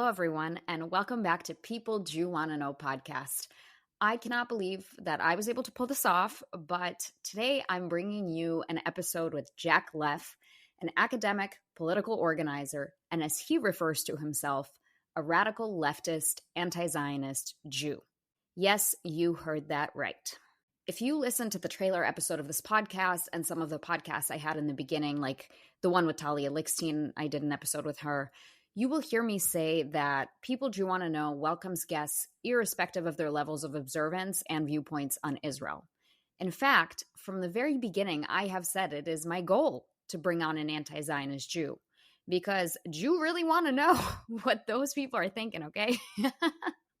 everyone, and welcome back to People Do Want to Know podcast. I cannot believe that I was able to pull this off, but today I'm bringing you an episode with Jack Leff, an academic, political organizer, and as he refers to himself, a radical leftist, anti-Zionist Jew. Yes, you heard that right. If you listen to the trailer episode of this podcast and some of the podcasts I had in the beginning, like the one with Talia Lickstein, I did an episode with her, you will hear me say that People Do Want to Know welcomes guests irrespective of their levels of observance and viewpoints on Israel. In fact, from the very beginning, I have said it is my goal to bring on an anti-Zionist Jew because Jew really want to know what those people are thinking, okay?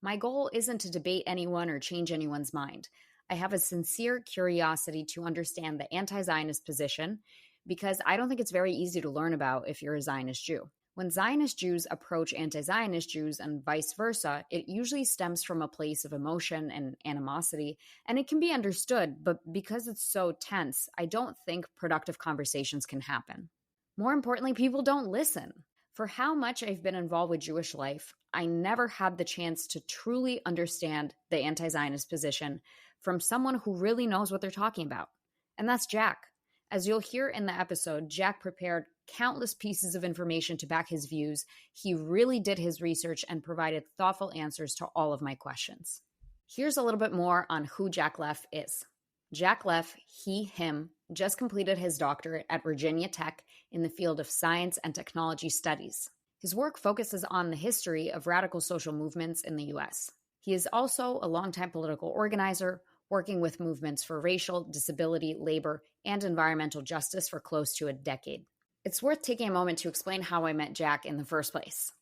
My goal isn't to debate anyone or change anyone's mind. I have a sincere curiosity to understand the anti-Zionist position because I don't think it's very easy to learn about if you're a Zionist Jew. When Zionist Jews approach anti-Zionist Jews and vice versa, it usually stems from a place of emotion and animosity, and it can be understood, but because it's so tense, I don't think productive conversations can happen. More importantly, people don't listen. For how much I've been involved with Jewish life, I never had the chance to truly understand the anti-Zionist position from someone who really knows what they're talking about, and that's Jack. As you'll hear in the episode, Jack prepared countless pieces of information to back his views. He really did his research and provided thoughtful answers to all of my questions. Here's a little bit more on who Jack Leff is. Jack Leff, him, just completed his doctorate at Virginia Tech in the field of science and technology studies. His work focuses on the history of radical social movements in the U.S. He is also a longtime political organizer, working with movements for racial, disability, labor, and environmental justice for close to a decade. It's worth taking a moment to explain how I met Jack in the first place.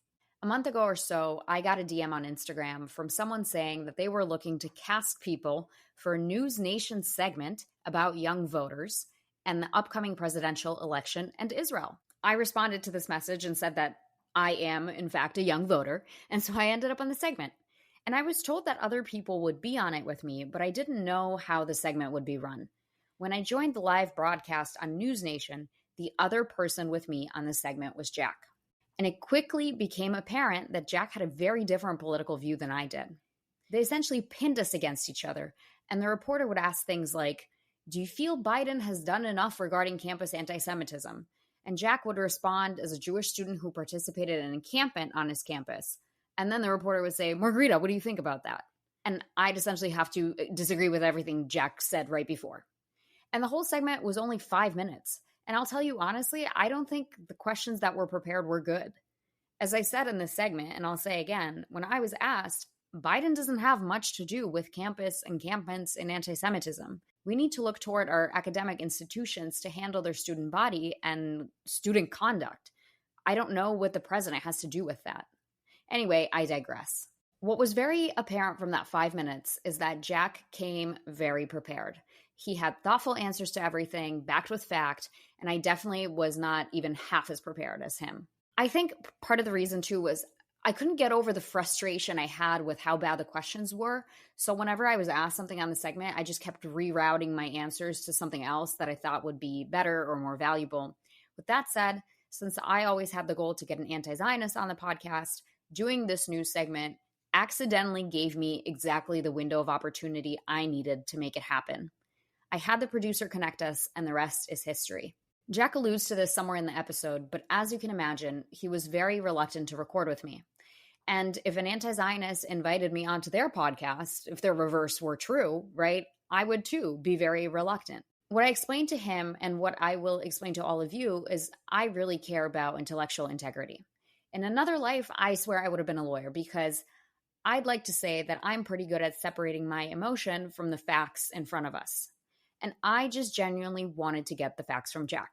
A month ago or so, I got a DM on Instagram from someone saying that they were looking to cast people for a News Nation segment about young voters and the upcoming presidential election and Israel. I responded to this message and said that I am, in fact, a young voter, and so I ended up on the segment. And I was told that other people would be on it with me, but I didn't know how the segment would be run. When I joined the live broadcast on News Nation, the other person with me on the segment was Jack. And it quickly became apparent that Jack had a very different political view than I did. They essentially pinned us against each other, and the reporter would ask things like, "Do you feel Biden has done enough regarding campus anti-Semitism?" And Jack would respond as a Jewish student who participated in an encampment on his campus. And then the reporter would say, "Margarita, what do you think about that?" And I'd essentially have to disagree with everything Jack said right before. And the whole segment was only 5 minutes. And I'll tell you honestly, I don't think the questions that were prepared were good. As I said in this segment, and I'll say again, when I was asked, Biden doesn't have much to do with campus encampments and anti-Semitism. We need to look toward our academic institutions to handle their student body and student conduct. I don't know what the president has to do with that. Anyway, I digress. What was very apparent from that 5 minutes is that Jack came very prepared. He had thoughtful answers to everything, backed with fact, and I definitely was not even half as prepared as him. I think part of the reason, too, was I couldn't get over the frustration I had with how bad the questions were. So whenever I was asked something on the segment, I just kept rerouting my answers to something else that I thought would be better or more valuable. With that said, since I always had the goal to get an anti-Zionist on the podcast, doing this news segment accidentally gave me exactly the window of opportunity I needed to make it happen. I had the producer connect us, and the rest is history. Jack alludes to this somewhere in the episode, but as you can imagine, he was very reluctant to record with me. And if an anti-Zionist invited me onto their podcast, if their reverse were true, right, I would too be very reluctant. What I explained to him and what I will explain to all of you is I really care about intellectual integrity. In another life, I swear I would have been a lawyer because I'd like to say that I'm pretty good at separating my emotion from the facts in front of us. And I just genuinely wanted to get the facts from Jack.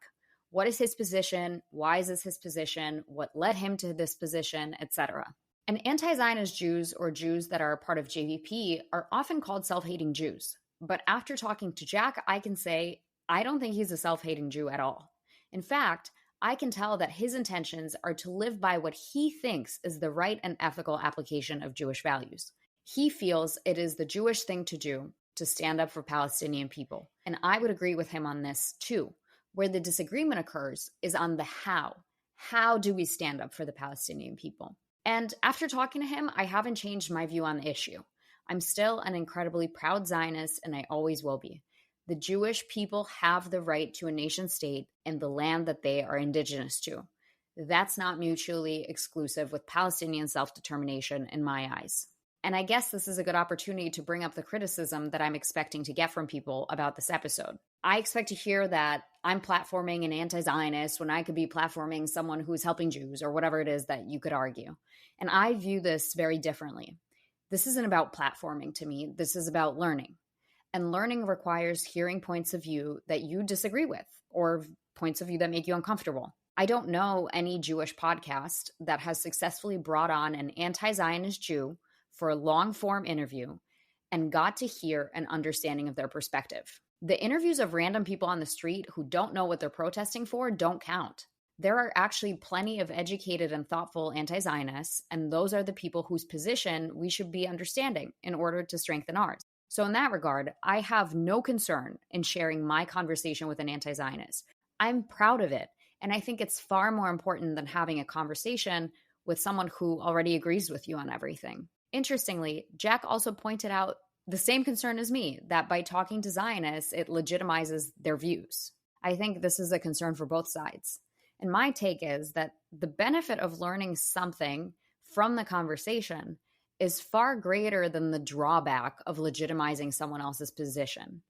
What is his position? Why is this his position? What led him to this position, etc. And anti-Zionist Jews, or Jews that are a part of JVP, are often called self-hating Jews. But after talking to Jack, I can say, I don't think he's a self-hating Jew at all. In fact, I can tell that his intentions are to live by what he thinks is the right and ethical application of Jewish values. He feels it is the Jewish thing to do to stand up for Palestinian people. And I would agree with him on this too. Where the disagreement occurs is on the how. How do we stand up for the Palestinian people? And after talking to him, I haven't changed my view on the issue. I'm still an incredibly proud Zionist, and I always will be. The Jewish people have the right to a nation state in the land that they are indigenous to. That's not mutually exclusive with Palestinian self-determination in my eyes. And I guess this is a good opportunity to bring up the criticism that I'm expecting to get from people about this episode. I expect to hear that I'm platforming an anti-Zionist when I could be platforming someone who's helping Jews or whatever it is that you could argue. And I view this very differently. This isn't about platforming to me. This is about learning. And learning requires hearing points of view that you disagree with or points of view that make you uncomfortable. I don't know any Jewish podcast that has successfully brought on an anti-Zionist Jew for a long-form interview and got to hear an understanding of their perspective. The interviews of random people on the street who don't know what they're protesting for don't count. There are actually plenty of educated and thoughtful anti-Zionists, and those are the people whose position we should be understanding in order to strengthen ours. So in that regard, I have no concern in sharing my conversation with an anti-Zionist. I'm proud of it, and I think it's far more important than having a conversation with someone who already agrees with you on everything. Interestingly, Jack also pointed out the same concern as me, that by talking to Zionists, it legitimizes their views. I think this is a concern for both sides. And my take is that the benefit of learning something from the conversation is far greater than the drawback of legitimizing someone else's position.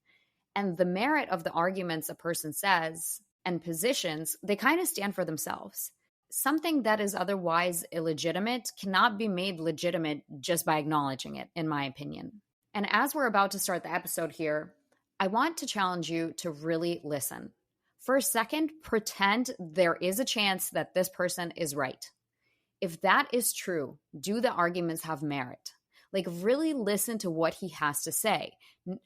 And the merit of the arguments a person says and positions, they kind of stand for themselves. Something that is otherwise illegitimate cannot be made legitimate just by acknowledging it, in my opinion. And as we're about to start the episode here, I want to challenge you to really listen. For a second, pretend there is a chance that this person is right. If that is true, do the arguments have merit? Like, really listen to what he has to say.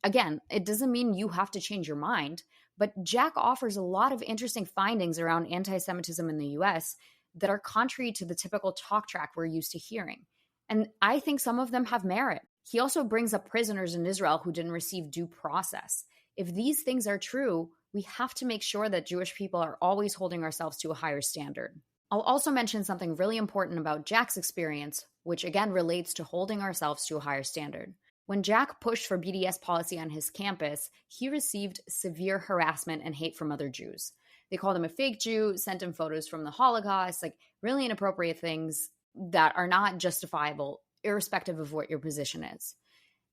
Again, it doesn't mean you have to change your mind, but Jack offers a lot of interesting findings around anti-Semitism in the US that are contrary to the typical talk track we're used to hearing. And I think some of them have merit. He also brings up prisoners in Israel who didn't receive due process. If these things are true, we have to make sure that Jewish people are always holding ourselves to a higher standard. I'll also mention something really important about Jack's experience, which again relates to holding ourselves to a higher standard. When Jack pushed for BDS policy on his campus, he received severe harassment and hate from other Jews. They called him a fake Jew, sent him photos from the Holocaust, like really inappropriate things that are not justifiable, irrespective of what your position is.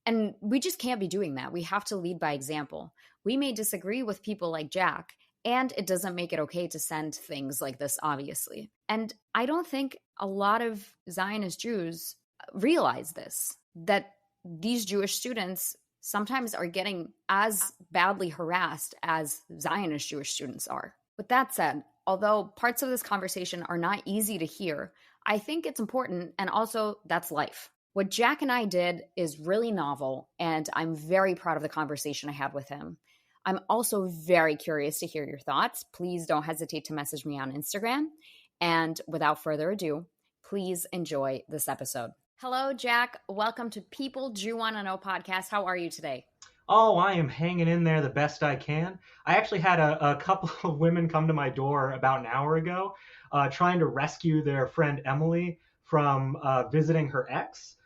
And we just can't be doing that. We have to lead by example. We may disagree with people like Jack, and it doesn't make it okay to send things like this, obviously. And I don't think a lot of Zionist Jews realize this, that these Jewish students sometimes are getting as badly harassed as Zionist Jewish students are. With that said, although parts of this conversation are not easy to hear, I think it's important, and also that's life. What Jack and I did is really novel, and I'm very proud of the conversation I had with him. I'm also very curious to hear your thoughts. Please don't hesitate to message me on Instagram. And without further ado, please enjoy this episode. Hello, Jack. Welcome to People Jew Want to Know podcast. How are you today? Oh, I am hanging in there the best I can. I actually had a couple of women come to my door about an hour ago trying to rescue their friend Emily from visiting her ex,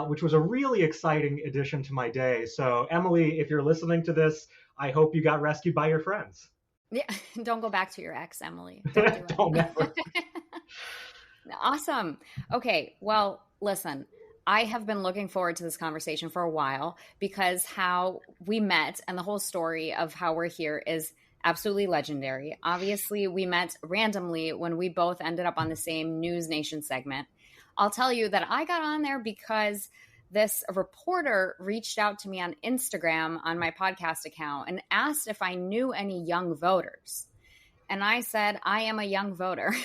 which was a really exciting addition to my day. So, Emily, if you're listening to this, I hope you got rescued by your friends. Yeah, don't go back to your ex, Emily. Don't do it. Don't never. Awesome. Okay, well, listen. I have been looking forward to this conversation for a while because how we met and the whole story of how we're here is absolutely legendary. Obviously, we met randomly when we both ended up on the same News Nation segment. I'll tell you that I got on there because this reporter reached out to me on Instagram on my podcast account and asked if I knew any young voters. And I said, I am a young voter,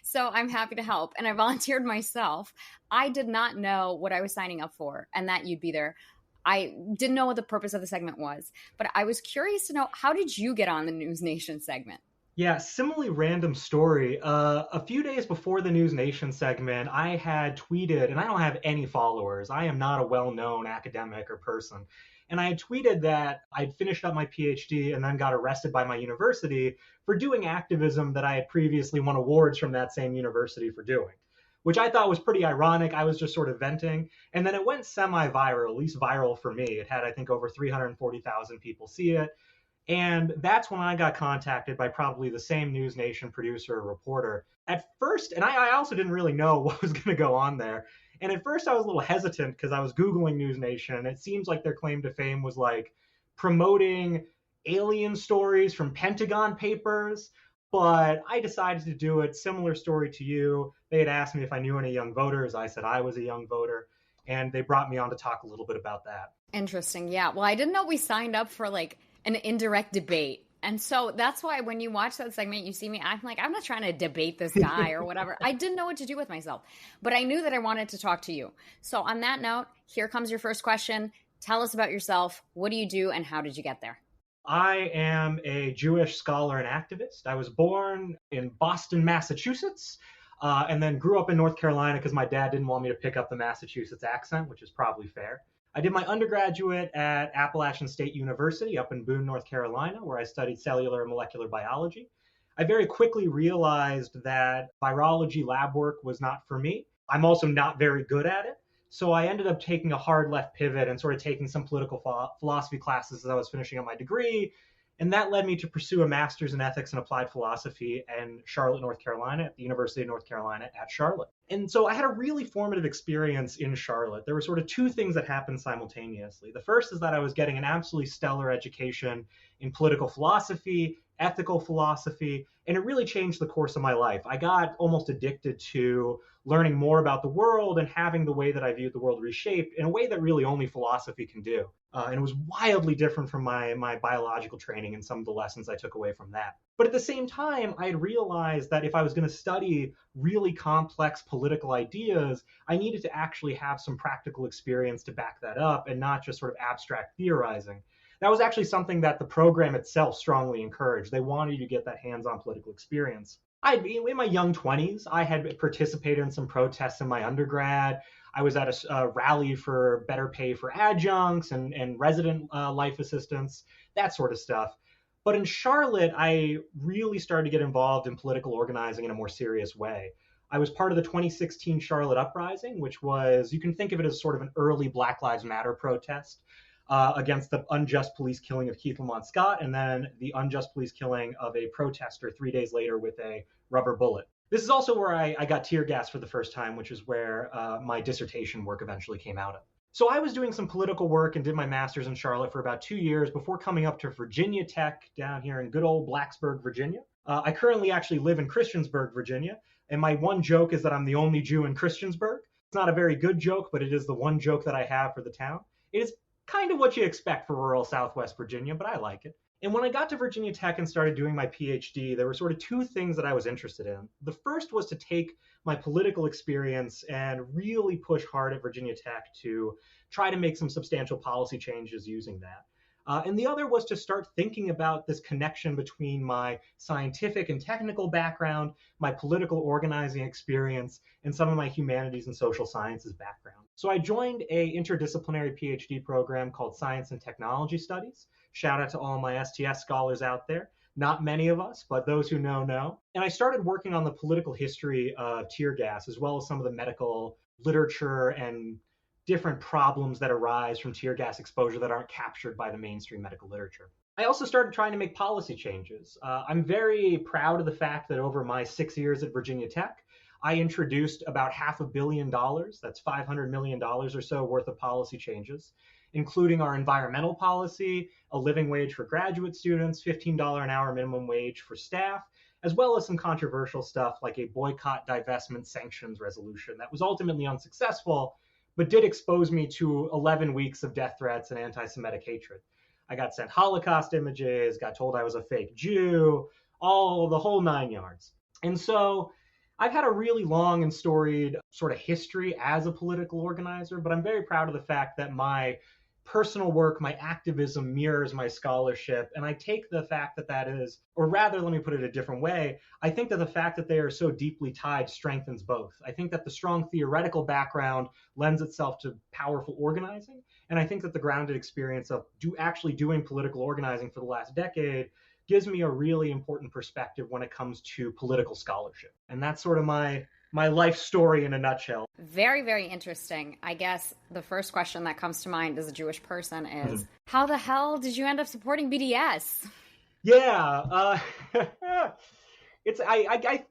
so I'm happy to help. And I volunteered myself. I did not know what I was signing up for and that you'd be there. I didn't know what the purpose of the segment was, but I was curious to know, how did you get on the News Nation segment? Yeah, similarly random story. A few days before the News Nation segment, I had tweeted, and I don't have any followers. I am not a well-known academic or person. And I had tweeted that I'd finished up my PhD and then got arrested by my university for doing activism that I had previously won awards from that same university for doing, which I thought was pretty ironic. I was just sort of venting. And then it went semi-viral, at least viral for me. It had, I think, over 340,000 people see it. And that's when I got contacted by probably the same News Nation producer or reporter. At first, and I also didn't really know what was going to go on there. And at first I was a little hesitant because I was Googling News Nation, and it seems like their claim to fame was like promoting alien stories from Pentagon papers. But I decided to do it. Similar story to you. They had asked me if I knew any young voters. I said I was a young voter. And they brought me on to talk a little bit about that. Interesting. Yeah. Well, I didn't know we signed up for like an indirect debate. And so that's why when you watch that segment, you see me, I'm like, I'm not trying to debate this guy or whatever. I didn't know what to do with myself, but I knew that I wanted to talk to you. So on that note, here comes your first question. Tell us about yourself. What do you do and how did you get there? I am a Jewish scholar and activist. I was born in Boston, Massachusetts, and then grew up in North Carolina because my dad didn't want me to pick up the Massachusetts accent, which is probably fair. I did my undergraduate at Appalachian State University up in Boone, North Carolina, where I studied cellular and molecular biology. I very quickly realized that virology lab work was not for me. I'm also not very good at it. So I ended up taking a hard left pivot and sort of taking some political philosophy classes as I was finishing up my degree. And that led me to pursue a master's in ethics and applied philosophy in Charlotte, North Carolina, at the University of North Carolina at Charlotte. And so I had a really formative experience in Charlotte. There were sort of two things that happened simultaneously. The first is that I was getting an absolutely stellar education in political philosophy, ethical philosophy, and it really changed the course of my life. I got almost addicted to learning more about the world and having the way that I viewed the world reshaped in a way that really only philosophy can do. And it was wildly different from my biological training and some of the lessons I took away from that. But at the same time, I had realized that if I was going to study really complex political ideas, I needed to actually have some practical experience to back that up and not just sort of abstract theorizing. That was actually something that the program itself strongly encouraged. They wanted you to get that hands-on political experience. In my young 20s, I had participated in some protests in my undergrad. I was at a rally for better pay for adjuncts and resident life assistants, that sort of stuff. But in Charlotte, I really started to get involved in political organizing in a more serious way. I was part of the 2016 Charlotte Uprising, which was, you can think of it as sort of an early Black Lives Matter protest against the unjust police killing of Keith Lamont Scott, and then the unjust police killing of a protester 3 days later with a rubber bullet. This is also where I got tear gas for the first time, which is where my dissertation work eventually came out of. So I was doing some political work and did my master's in Charlotte for about 2 years before coming up to Virginia Tech down here in good old Blacksburg, Virginia. I currently actually live in Christiansburg, Virginia, and my one joke is that I'm the only Jew in Christiansburg. It's not a very good joke, but it is the one joke that I have for the town. It is kind of what you expect for rural Southwest Virginia, but I like it. And when I got to Virginia Tech and started doing my PhD, there were sort of two things that I was interested in. The first was to take my political experience and really push hard at Virginia Tech to try to make some substantial policy changes using that. And the other was to start thinking about this connection between my scientific and technical background, my political organizing experience, and some of my humanities and social sciences background. So I joined an interdisciplinary PhD program called Science and Technology Studies. Shout out to all my STS scholars out there. Not many of us, but those who know. And I started working on the political history of tear gas, as well as some of the medical literature and different problems that arise from tear gas exposure that aren't captured by the mainstream medical literature. I also started trying to make policy changes. I'm very proud of the fact that over my 6 years at Virginia Tech, I introduced about $500 million, that's $500 million or so worth of policy changes, including our environmental policy, a living wage for graduate students, $15 an hour minimum wage for staff, as well as some controversial stuff like a boycott, divestment, sanctions resolution that was ultimately unsuccessful, but did expose me to 11 weeks of death threats and anti-Semitic hatred. I got sent Holocaust images, got told I was a fake Jew, the whole 9 yards. And so I've had a really long and storied sort of history as a political organizer, but I'm very proud of the fact that my personal work, my activism mirrors my scholarship. And I take the fact that that is, or rather, let me put it a different way. I think that the fact that they are so deeply tied strengthens both. I think that the strong theoretical background lends itself to powerful organizing. And I think that the grounded experience of actually doing political organizing for the last decade gives me a really important perspective when it comes to political scholarship. And that's sort of my my life story in a nutshell. Very, very interesting. I guess the first question that comes to mind as a Jewish person is, Mhm. how the hell did you end up supporting BDS? Yeah, I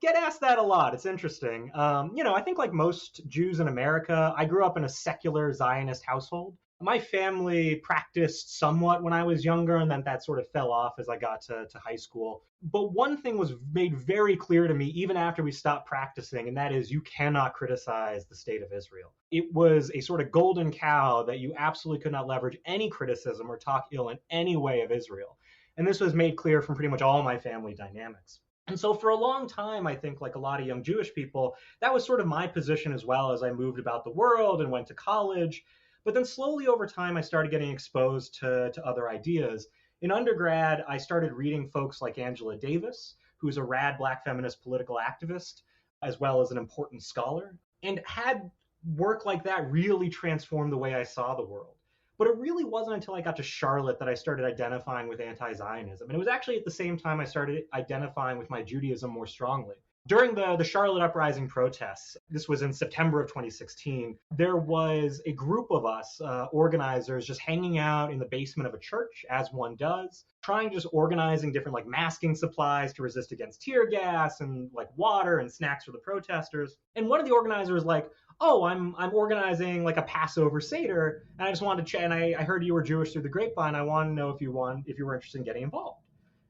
get asked that a lot. It's interesting. I think like most Jews in America, I grew up in a secular Zionist household. My family practiced somewhat when I was younger, and then that sort of fell off as I got to high school. But one thing was made very clear to me even after we stopped practicing, and that is you cannot criticize the state of Israel. It was a sort of golden cow that you absolutely could not leverage any criticism or talk ill in any way of Israel. And this was made clear from pretty much all my family dynamics. And so for a long time, I think like a lot of young Jewish people, that was sort of my position as well as I moved about the world and went to college. But then slowly over time, I started getting exposed to other ideas. In undergrad, I started reading folks like Angela Davis, who's a rad Black feminist political activist, as well as an important scholar, and had work like that really transform the way I saw the world. But it really wasn't until I got to Charlotte that I started identifying with anti-Zionism. And it was actually at the same time I started identifying with my Judaism more strongly. During the Charlotte Uprising protests, this was in September of 2016, there was a group of us organizers just hanging out in the basement of a church, as one does, trying just organizing different like masking supplies to resist against tear gas and like water and snacks for the protesters. And one of the organizers like, oh, I'm organizing like a Passover Seder, and I just wanted to check, and I heard you were Jewish through the grapevine. I want to know if you were interested in getting involved.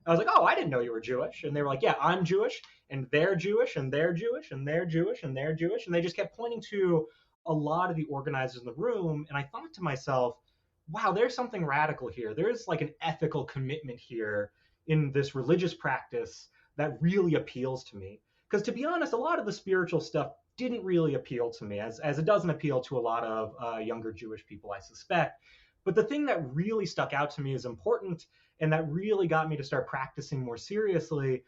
I was like, oh, I didn't know you were Jewish. And they were like, yeah, I'm Jewish, and they're Jewish, and they're Jewish, and they're Jewish, and they're Jewish. And they just kept pointing to a lot of the organizers in the room. And I thought to myself, wow, there's something radical here. There's like an ethical commitment here in this religious practice that really appeals to me. Because to be honest, a lot of the spiritual stuff didn't really appeal to me, as it doesn't appeal to a lot of younger Jewish people, I suspect. But the thing that really stuck out to me as important and that really got me to start practicing more seriously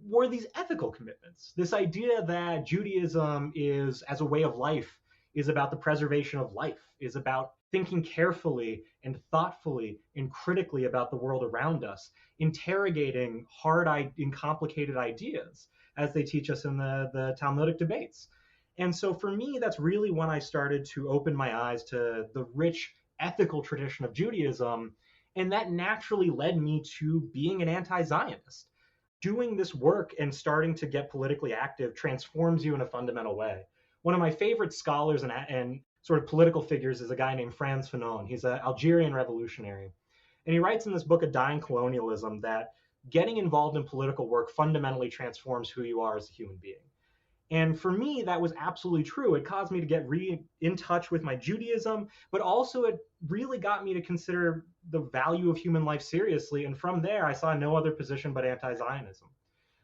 were these ethical commitments. This idea that Judaism is, as a way of life, is about the preservation of life, is about thinking carefully and thoughtfully and critically about the world around us, interrogating hard and complicated ideas, as they teach us in the Talmudic debates. And so for me, that's really when I started to open my eyes to the rich ethical tradition of Judaism. And that naturally led me to being an anti-Zionist. Doing this work and starting to get politically active transforms you in a fundamental way. One of my favorite scholars and sort of political figures is a guy named Frantz Fanon. He's an Algerian revolutionary. And he writes in this book, A Dying Colonialism, that getting involved in political work fundamentally transforms who you are as a human being. And for me, that was absolutely true. It caused me to get in touch with my Judaism, but also it really got me to consider the value of human life seriously. And from there, I saw no other position but anti-Zionism.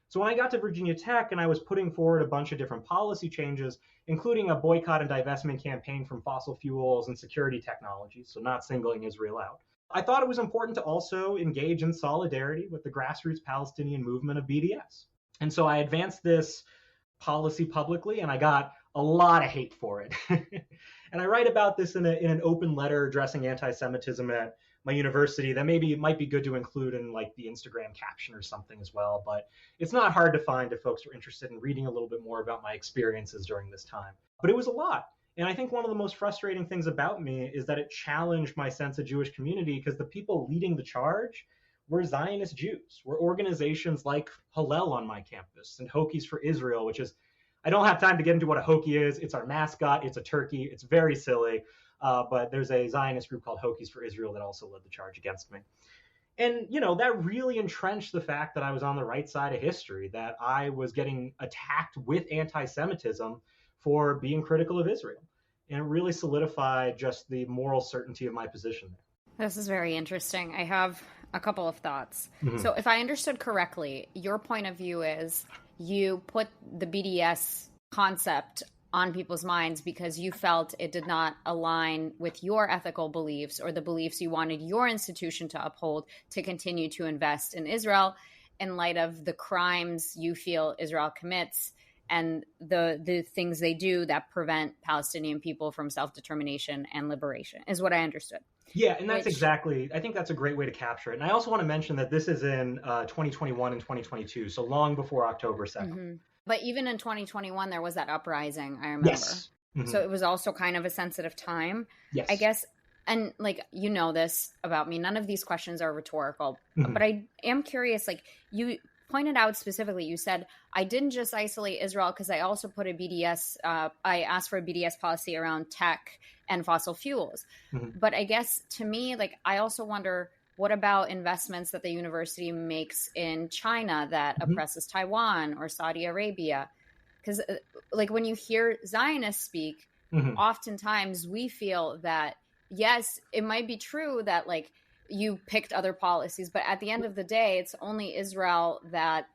So when I got to Virginia Tech and I was putting forward a bunch of different policy changes, including a boycott and divestment campaign from fossil fuels and security technologies, so not singling Israel out, I thought it was important to also engage in solidarity with the grassroots Palestinian movement of BDS. And so I advanced this policy publicly, and I got a lot of hate for it. And I write about this in an open letter addressing anti-Semitism at my university that maybe it might be good to include in like the Instagram caption or something as well. But it's not hard to find if folks are interested in reading a little bit more about my experiences during this time. But it was a lot. And I think one of the most frustrating things about me is that it challenged my sense of Jewish community, because the people leading the charge were Zionist Jews, were organizations like Hillel on my campus and Hokies for Israel, which is, I don't have time to get into what a Hokie is. It's our mascot. It's a turkey. It's very silly. But there's a Zionist group called Hokies for Israel that also led the charge against me. And, that really entrenched the fact that I was on the right side of history, that I was getting attacked with anti-Semitism for being critical of Israel. And it really solidified just the moral certainty of my position there. This is very interesting. I have a couple of thoughts. Mm-hmm. So if I understood correctly, your point of view is you put the BDS concept on people's minds because you felt it did not align with your ethical beliefs or the beliefs you wanted your institution to uphold to continue to invest in Israel in light of the crimes you feel Israel commits and the things they do that prevent Palestinian people from self-determination and liberation, is what I understood. Yeah, and that's exactly, I think that's a great way to capture it. And I also want to mention that this is in 2021 and 2022, so long before October 2nd. Mm-hmm. But even in 2021, there was that uprising, I remember. Yes. Mm-hmm. So it was also kind of a sensitive time, Yes. I guess. And like, you know this about me, none of these questions are rhetorical, but I am curious, like you pointed out specifically, you said, I didn't just isolate Israel because I also put a BDS, I asked for a BDS policy around tech and fossil fuels. But I guess to me, like, I also wonder, what about investments that the university makes in China that oppresses Taiwan or Saudi Arabia? Because like when you hear Zionists speak, oftentimes we feel that, yes, it might be true that like you picked other policies, but at the end of the day, it's only Israel that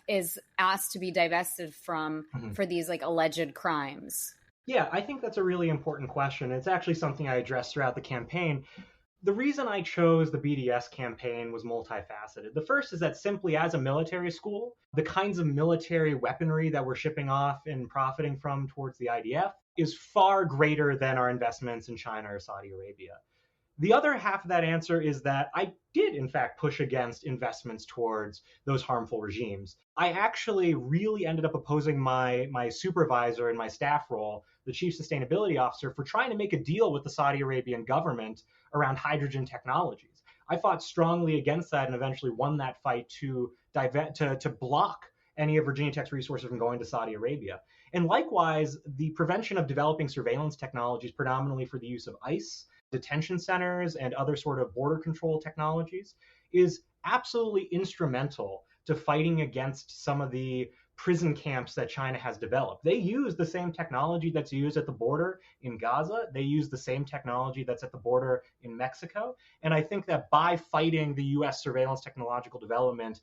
is asked to be divested from for these like alleged crimes. Yeah, I think that's a really important question. It's actually something I addressed throughout the campaign. The reason I chose the BDS campaign was multifaceted. The first is that simply as a military school, the kinds of military weaponry that we're shipping off and profiting from towards the IDF is far greater than our investments in China or Saudi Arabia. The other half of that answer is that I did, in fact, push against investments towards those harmful regimes. I actually really ended up opposing my supervisor in my staff role, the chief sustainability officer, for trying to make a deal with the Saudi Arabian government around hydrogen technologies. I fought strongly against that and eventually won that fight to block any of Virginia Tech's resources from going to Saudi Arabia. And likewise, the prevention of developing surveillance technologies, predominantly for the use of ICE, detention centers, and other sort of border control technologies, is absolutely instrumental to fighting against some of the prison camps that China has developed. They use the same technology that's used at the border in Gaza. They use the same technology that's at the border in Mexico. And I think that by fighting the US surveillance technological development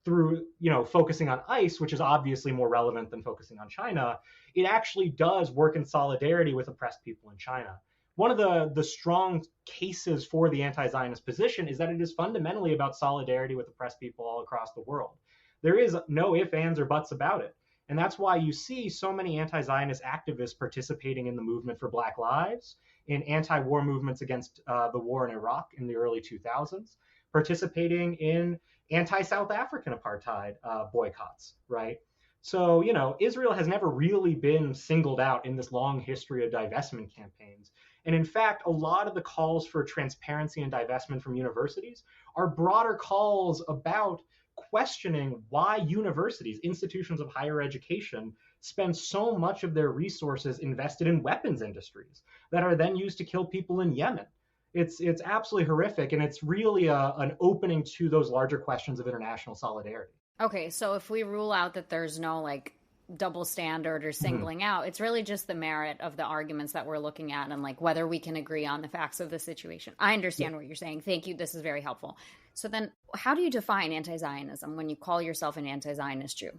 through, focusing on ICE, which is obviously more relevant than focusing on China, it actually does work in solidarity with oppressed people in China. One of the strong cases for the anti-Zionist position is that it is fundamentally about solidarity with oppressed people all across the world. There is no ifs, ands, or buts about it. And that's why you see so many anti-Zionist activists participating in the movement for Black Lives, in anti-war movements against the war in Iraq in the early 2000s, participating in anti-South African apartheid boycotts, right? So, Israel has never really been singled out in this long history of divestment campaigns. And in fact, a lot of the calls for transparency and divestment from universities are broader calls about questioning why universities, institutions of higher education, spend so much of their resources invested in weapons industries that are then used to kill people in Yemen. It's absolutely horrific, and it's really an opening to those larger questions of international solidarity. Okay, so if we rule out that there's no like double standard or singling out, it's really just the merit of the arguments that we're looking at and like whether we can agree on the facts of the situation. I understand what you're saying. Thank you. This is very helpful. So then how do you define anti-Zionism when you call yourself an anti-Zionist Jew?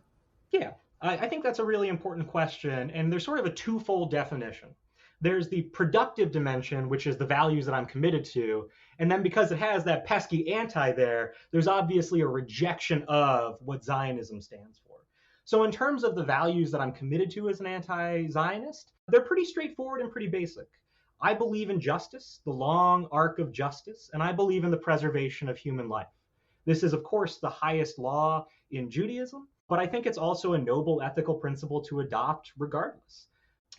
Yeah, I think that's a really important question. And there's sort of a twofold definition. There's the productive dimension, which is the values that I'm committed to. And then because it has that pesky anti there, there's obviously a rejection of what Zionism stands for. So in terms of the values that I'm committed to as an anti-Zionist, they're pretty straightforward and pretty basic. I believe in justice, the long arc of justice, and I believe in the preservation of human life. This is, of course, the highest law in Judaism, but I think it's also a noble ethical principle to adopt regardless.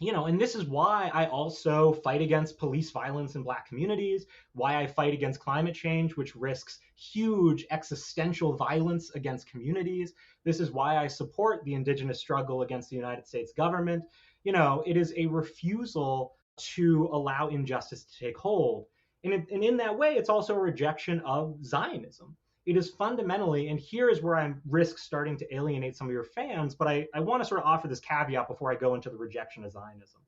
And this is why I also fight against police violence in Black communities, why I fight against climate change, which risks huge existential violence against communities. This is why I support the indigenous struggle against the United States government. It is a refusal to allow injustice to take hold. And in that way, it's also a rejection of Zionism. It is fundamentally, and here is where I risk starting to alienate some of your fans, but I want to sort of offer this caveat before I go into the rejection of Zionism,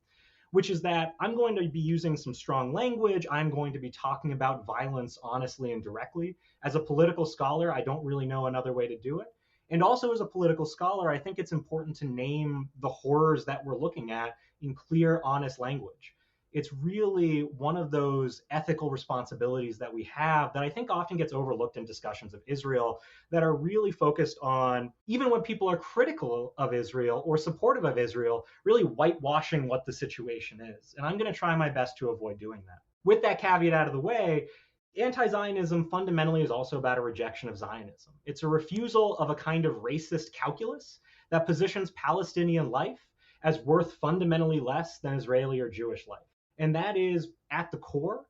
which is that I'm going to be using some strong language. I'm going to be talking about violence honestly and directly. As a political scholar, I don't really know another way to do it. And also as a political scholar, I think it's important to name the horrors that we're looking at in clear, honest language. It's really one of those ethical responsibilities that we have that I think often gets overlooked in discussions of Israel that are really focused on, even when people are critical of Israel or supportive of Israel, really whitewashing what the situation is. And I'm going to try my best to avoid doing that. With that caveat out of the way, anti-Zionism fundamentally is also about a rejection of Zionism. It's a refusal of a kind of racist calculus that positions Palestinian life as worth fundamentally less than Israeli or Jewish life. And that is, at the core,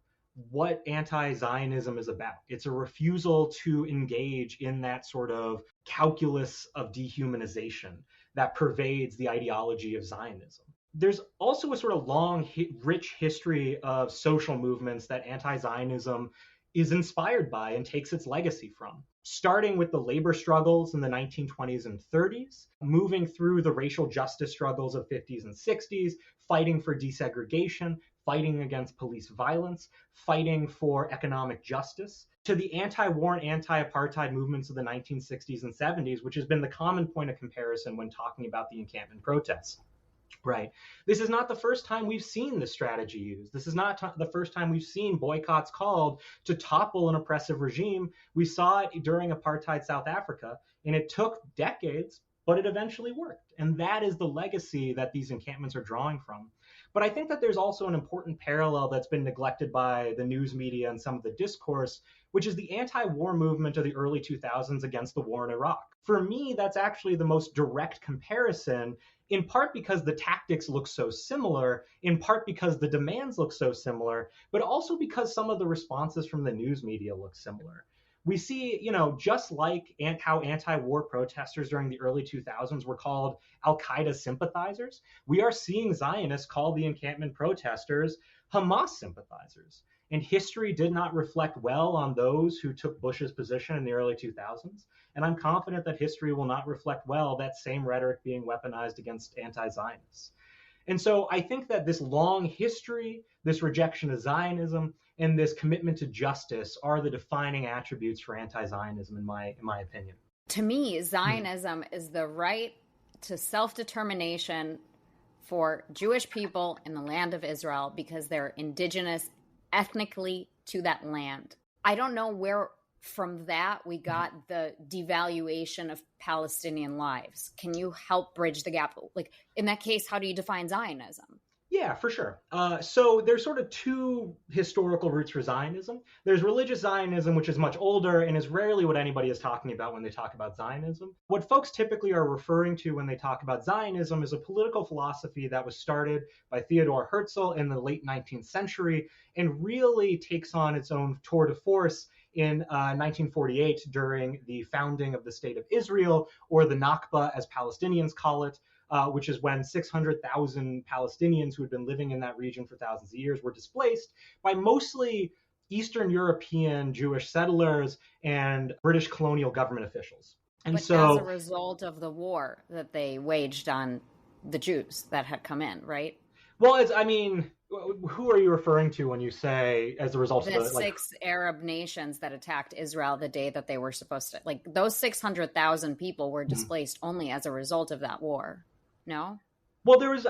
what anti-Zionism is about. It's a refusal to engage in that sort of calculus of dehumanization that pervades the ideology of Zionism. There's also a sort of long, rich history of social movements that anti-Zionism is inspired by and takes its legacy from, starting with the labor struggles in the 1920s and 30s, moving through the racial justice struggles of 50s and 60s, fighting for desegregation, fighting against police violence, fighting for economic justice, to the anti-war and anti-apartheid movements of the 1960s and 70s, which has been the common point of comparison when talking about the encampment protests. Right. This is not the first time we've seen this strategy used. This is not the first time we've seen boycotts called to topple an oppressive regime. We saw it during apartheid South Africa, and it took decades, but it eventually worked. And that is the legacy that these encampments are drawing from. But I think that there's also an important parallel that's been neglected by the news media and some of the discourse, which is the anti-war movement of the early 2000s against the war in Iraq. For me, that's actually the most direct comparison, in part because the tactics look so similar, in part because the demands look so similar, but also because some of the responses from the news media look similar. We see, just like how anti-war protesters during the early 2000s were called Al-Qaeda sympathizers, we are seeing Zionists call the encampment protesters Hamas sympathizers. And history did not reflect well on those who took Bush's position in the early 2000s. And I'm confident that history will not reflect well that same rhetoric being weaponized against anti-Zionists. And so I think that this long history, this rejection of Zionism, and this commitment to justice are the defining attributes for anti-Zionism, in my opinion. To me, Zionism is the right to self-determination for Jewish people in the land of Israel because they're indigenous ethnically to that land. I don't know where from that we got the devaluation of Palestinian lives. Can you help bridge the gap? Like, in that case, how do you define Zionism? Yeah, for sure. So there's sort of two historical roots for Zionism. There's religious Zionism, which is much older and is rarely what anybody is talking about when they talk about Zionism. What folks typically are referring to when they talk about Zionism is a political philosophy that was started by Theodor Herzl in the late 19th century and really takes on its own tour de force in 1948 during the founding of the State of Israel, or the Nakba as Palestinians call it, which is when 600,000 Palestinians who had been living in that region for thousands of years were displaced by mostly Eastern European Jewish settlers and British colonial government officials. And but so, as a result of the war that they waged on the Jews that had come in, right? Well, who are you referring to when you say as a result of the six Arab nations that attacked Israel the day that they were supposed to, like, those 600,000 people were displaced only as a result of that war? No? Well, there's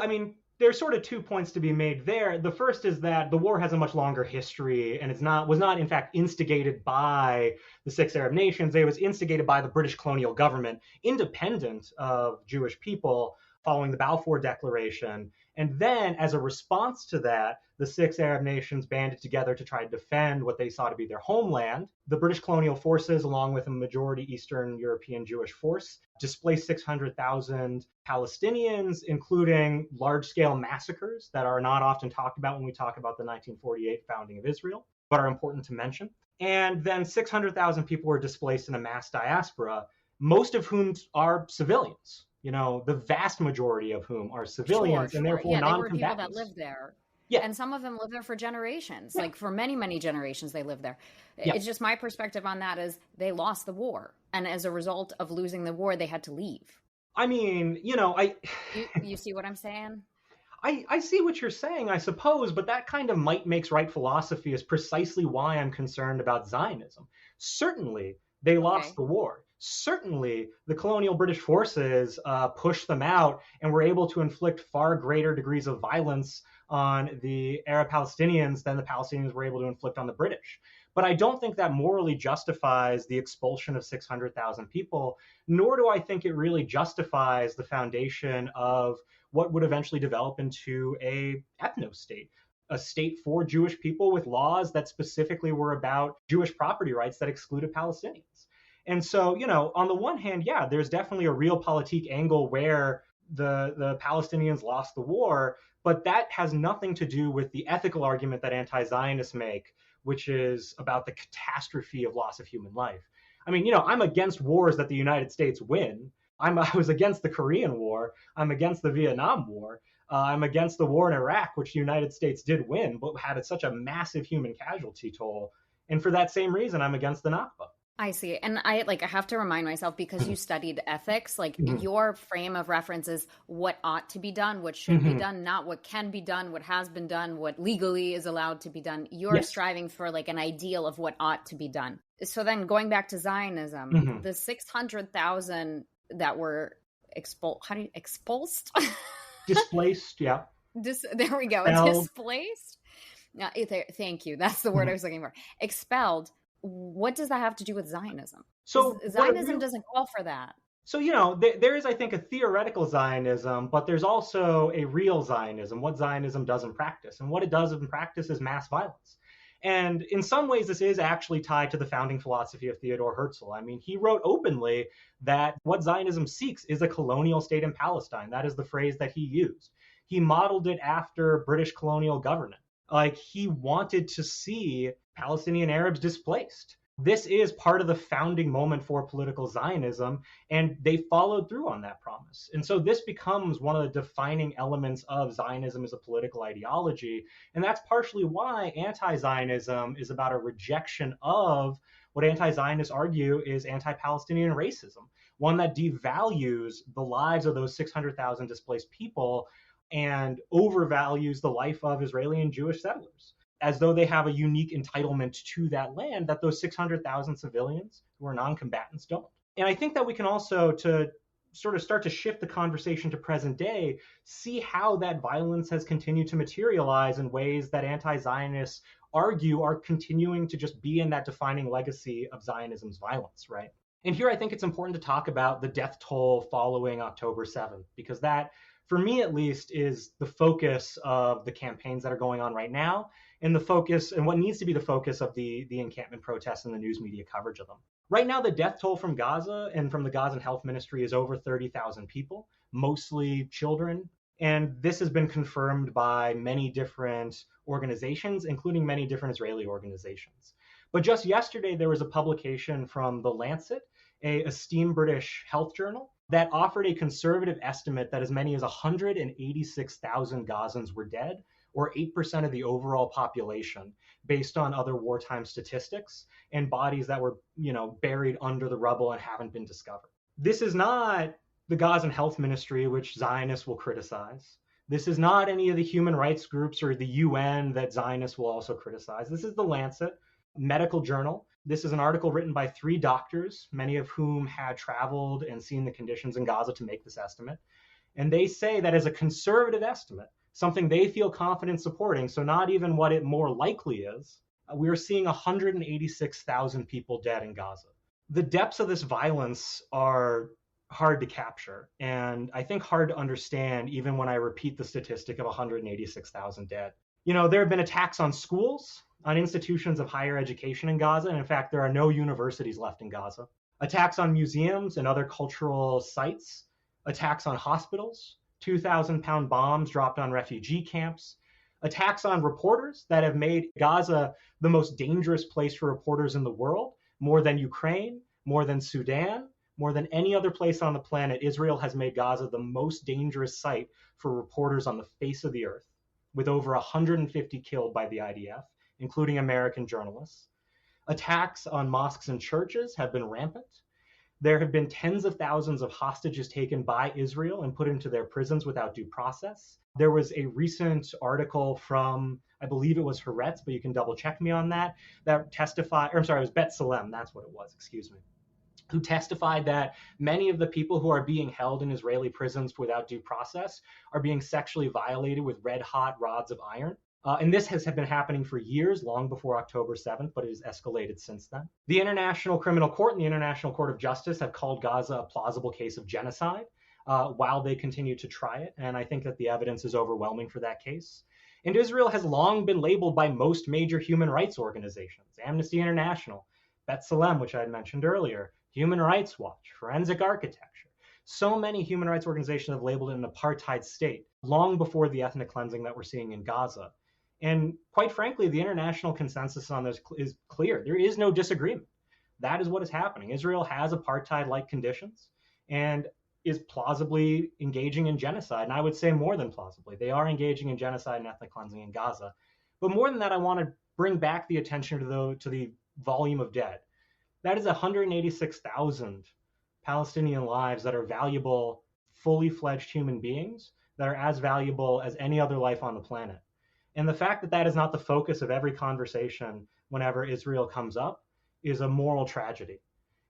sort of 2 points to be made there. The first is that the war has a much longer history, and was not in fact instigated by the six Arab nations. It was instigated by the British colonial government, independent of Jewish people, following the Balfour Declaration. And then, as a response to that, the six Arab nations banded together to try to defend what they saw to be their homeland. The British colonial forces, along with a majority Eastern European Jewish force, displaced 600,000 Palestinians, including large-scale massacres that are not often talked about when we talk about the 1948 founding of Israel, but are important to mention. And then 600,000 people were displaced in a mass diaspora, most of whom are civilians. The vast majority of whom are civilians, and therefore non-combatants. They were people that lived there. Yeah. And some of them lived there for generations. Yeah. Like, for many, many generations, they lived there. Yeah. It's just my perspective on that is they lost the war. And as a result of losing the war, they had to leave. You see what I'm saying? I see what you're saying, I suppose, but that kind of might makes right philosophy is precisely why I'm concerned about Zionism. Certainly, they lost the war. Certainly, the colonial British forces pushed them out and were able to inflict far greater degrees of violence on the Arab Palestinians than the Palestinians were able to inflict on the British. But I don't think that morally justifies the expulsion of 600,000 people, nor do I think it really justifies the foundation of what would eventually develop into a ethno-state, a state for Jewish people with laws that specifically were about Jewish property rights that excluded Palestinians. And so, on the one hand, yeah, there's definitely a realpolitik angle where the Palestinians lost the war, but that has nothing to do with the ethical argument that anti-Zionists make, which is about the catastrophe of loss of human life. I mean, I'm against wars that the United States win. I was against the Korean War. I'm against the Vietnam War. I'm against the war in Iraq, which the United States did win, but had such a massive human casualty toll. And for that same reason, I'm against the Nakba. I see. And I have to remind myself, because you studied ethics, your frame of reference is what ought to be done, what should be done, not what can be done, what has been done, what legally is allowed to be done. You're striving for an ideal of what ought to be done. So then going back to Zionism, the 600,000 that were expulsed? Displaced, yeah. There we go. Displaced? Thank you. That's the word I was looking for. Expelled. What does that have to do with Zionism? So Zionism doesn't call for that. So, there is, I think, a theoretical Zionism, but there's also a real Zionism, what Zionism does in practice. And what it does in practice is mass violence. And in some ways, this is actually tied to the founding philosophy of Theodor Herzl. I mean, he wrote openly that what Zionism seeks is a colonial state in Palestine. That is the phrase that he used. He modeled it after British colonial government. He wanted to see Palestinian Arabs displaced. This is part of the founding moment for political Zionism, and they followed through on that promise. And so this becomes one of the defining elements of Zionism as a political ideology. And that's partially why anti-Zionism is about a rejection of what anti-Zionists argue is anti-Palestinian racism, one that devalues the lives of those 600,000 displaced people and overvalues the life of Israeli and Jewish settlers, as though they have a unique entitlement to that land that those 600,000 civilians who are non-combatants don't. And I think that we can also, to sort of start to shift the conversation to present day, see how that violence has continued to materialize in ways that anti-Zionists argue are continuing to just be in that defining legacy of Zionism's violence, right? And here I think it's important to talk about the death toll following October 7th, because that, for me at least, is the focus of the campaigns that are going on right now, and the focus, and what needs to be the focus of the encampment protests and the news media coverage of them. Right now, the death toll from Gaza and from the Gazan Health Ministry is over 30,000 people, mostly children. And this has been confirmed by many different organizations, including many different Israeli organizations. But just yesterday, there was a publication from The Lancet, an esteemed British health journal, that offered a conservative estimate that as many as 186,000 Gazans were dead, or 8% of the overall population, based on other wartime statistics, and bodies that were, buried under the rubble and haven't been discovered. This is not the Gazan Health Ministry, which Zionists will criticize. This is not any of the human rights groups or the UN that Zionists will also criticize. This is The Lancet, medical journal. This is an article written by 3 doctors, many of whom had traveled and seen the conditions in Gaza to make this estimate. And they say that as a conservative estimate, something they feel confident supporting, so not even what it more likely is, we are seeing 186,000 people dead in Gaza. The depths of this violence are hard to capture, and I think hard to understand even when I repeat the statistic of 186,000 dead. There have been attacks on schools, on institutions of higher education in Gaza, and in fact, there are no universities left in Gaza. Attacks on museums and other cultural sites, attacks on hospitals, 2,000-pound bombs dropped on refugee camps, attacks on reporters that have made Gaza the most dangerous place for reporters in the world, more than Ukraine, more than Sudan, more than any other place on the planet. Israel has made Gaza the most dangerous site for reporters on the face of the earth, with over 150 killed by the IDF, including American journalists. Attacks on mosques and churches have been rampant. There have been tens of thousands of hostages taken by Israel and put into their prisons without due process. There was a recent article from, I believe it was Haaretz, but you can double check me on that, that testified, it was Bet Salem, that's what it was, excuse me, who testified that many of the people who are being held in Israeli prisons without due process are being sexually violated with red-hot rods of iron. And this has been happening for years, long before October 7th, but it has escalated since then. The International Criminal Court and the International Court of Justice have called Gaza a plausible case of genocide while they continue to try it. And I think that the evidence is overwhelming for that case. And Israel has long been labeled by most major human rights organizations, Amnesty International, Bet Salem, which I had mentioned earlier, Human Rights Watch, Forensic Architecture. So many human rights organizations have labeled it an apartheid state long before the ethnic cleansing that we're seeing in Gaza. And quite frankly, the international consensus on this is clear. There is no disagreement. That is what is happening. Israel has apartheid-like conditions and is plausibly engaging in genocide. And I would say more than plausibly. They are engaging in genocide and ethnic cleansing in Gaza. But more than that, I want to bring back the attention to the volume of dead. That is 186,000 Palestinian lives that are valuable, fully fledged human beings that are as valuable as any other life on the planet. And the fact that that is not the focus of every conversation whenever Israel comes up is a moral tragedy.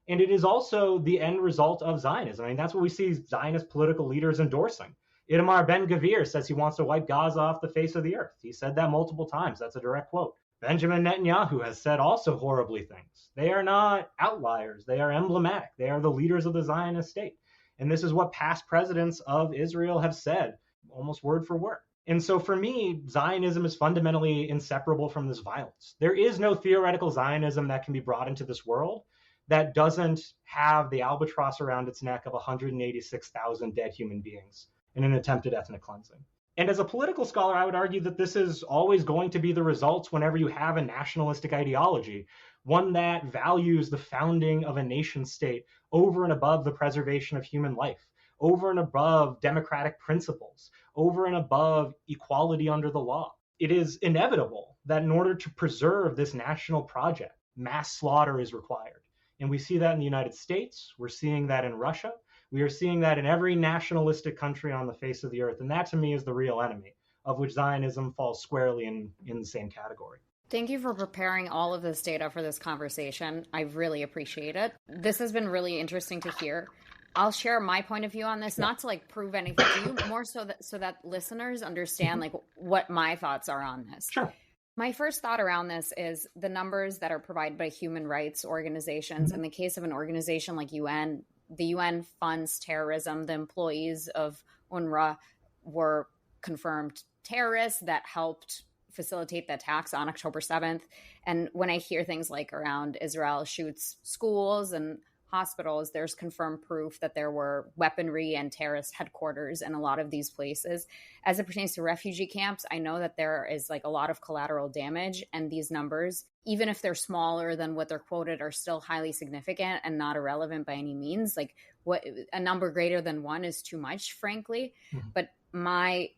And it is also the end result of Zionism. I mean, that's what we see Zionist political leaders endorsing. Itamar Ben-Gvir says he wants to wipe Gaza off the face of the earth. He said that multiple times. That's a direct quote. Benjamin Netanyahu has said also horribly things. They are not outliers. They are emblematic. They are the leaders of the Zionist state. And this is what past presidents of Israel have said, almost word for word. And so for me, Zionism is fundamentally inseparable from this violence. There is no theoretical Zionism that can be brought into this world that doesn't have the albatross around its neck of 186,000 dead human beings in an attempted ethnic cleansing. And as a political scholar, I would argue that this is always going to be the results whenever you have a nationalistic ideology, one that values the founding of a nation state over and above the preservation of human life, over and above democratic principles, over and above equality under the law. It is inevitable that in order to preserve this national project, mass slaughter is required. And we see that in the United States. We're seeing that in Russia. We are seeing that in every nationalistic country on the face of the earth. And that, to me, is the real enemy, of which Zionism falls squarely in the same category. Thank you for preparing all of this data for this conversation. I really appreciate it. This has been really interesting to hear. I'll share my point of view on this, not to prove anything to you, more so that listeners understand what my thoughts are on this. Sure. My first thought around this is the numbers that are provided by human rights organizations. In the case of an organization like UN, the UN funds terrorism. The employees of UNRWA were confirmed terrorists that helped facilitate the attacks on October 7th. And when I hear things like around Israel shoots schools and hospitals, there's confirmed proof that there were weaponry and terrorist headquarters in a lot of these places. As it pertains to refugee camps, I know that there is a lot of collateral damage, and these numbers, even if they're smaller than what they're quoted, are still highly significant and not irrelevant by any means. What a number greater than one is too much, frankly. But my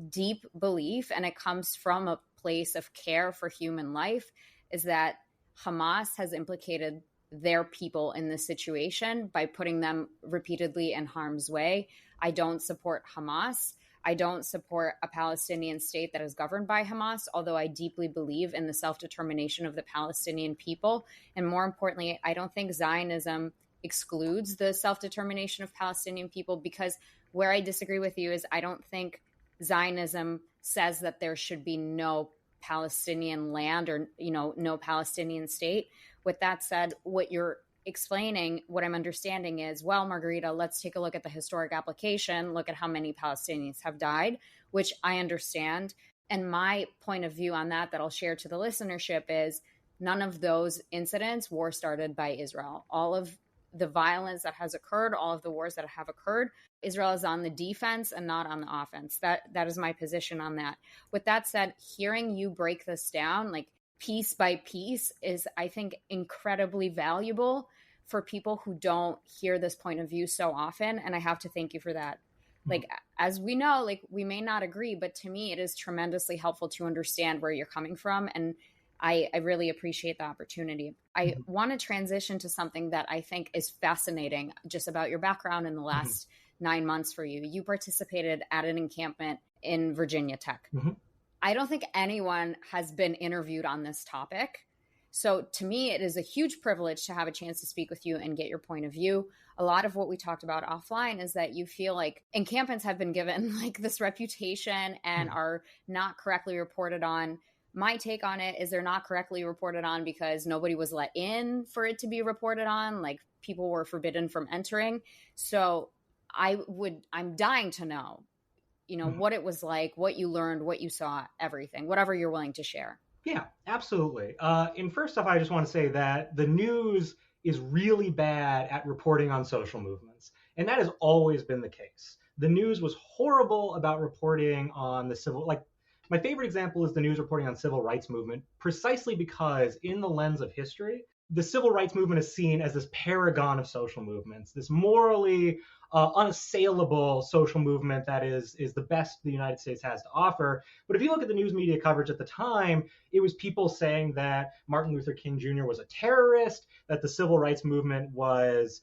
deep belief, and it comes from a place of care for human life, is that Hamas has implicated their people in this situation by putting them repeatedly in harm's way. I don't support Hamas. I don't support a Palestinian state that is governed by Hamas, although I deeply believe in the self-determination of the Palestinian people. And more importantly, I don't think Zionism excludes the self-determination of Palestinian people, because where I disagree with you is I don't think Zionism says that there should be no Palestinian land or, no Palestinian state. With that said, what you're explaining, what I'm understanding is, well, Margarita, let's take a look at the historic application, look at how many Palestinians have died, which I understand. And my point of view on that I'll share to the listenership is none of those incidents were started by Israel. All of the violence that has occurred, all of the wars that have occurred, Israel is on the defense and not on the offense. That is my position on that. With that said, hearing you break this down, piece by piece, is, I think, incredibly valuable for people who don't hear this point of view so often. And I have to thank you for that. As we know, we may not agree, but to me, it is tremendously helpful to understand where you're coming from. And I really appreciate the opportunity. I want to transition to something that I think is fascinating just about your background in the last 9 months for you. You participated at an encampment in Virginia Tech. I don't think anyone has been interviewed on this topic. So to me, it is a huge privilege to have a chance to speak with you and get your point of view. A lot of what we talked about offline is that you feel like encampments have been given this reputation and are not correctly reported on. My take on it is they're not correctly reported on because nobody was let in for it to be reported on. People were forbidden from entering. So I'm dying to know, what it was like, what you learned, what you saw, everything, whatever you're willing to share. Yeah, absolutely. And first off, I just want to say that the news is really bad at reporting on social movements. And that has always been the case. The news was horrible about reporting on the my favorite example is the news reporting on civil rights movement, precisely because in the lens of history, the civil rights movement is seen as this paragon of social movements, this morally unassailable social movement that is the best the United States has to offer. But if you look at the news media coverage at the time, it was people saying that Martin Luther King Jr. was a terrorist, that the civil rights movement was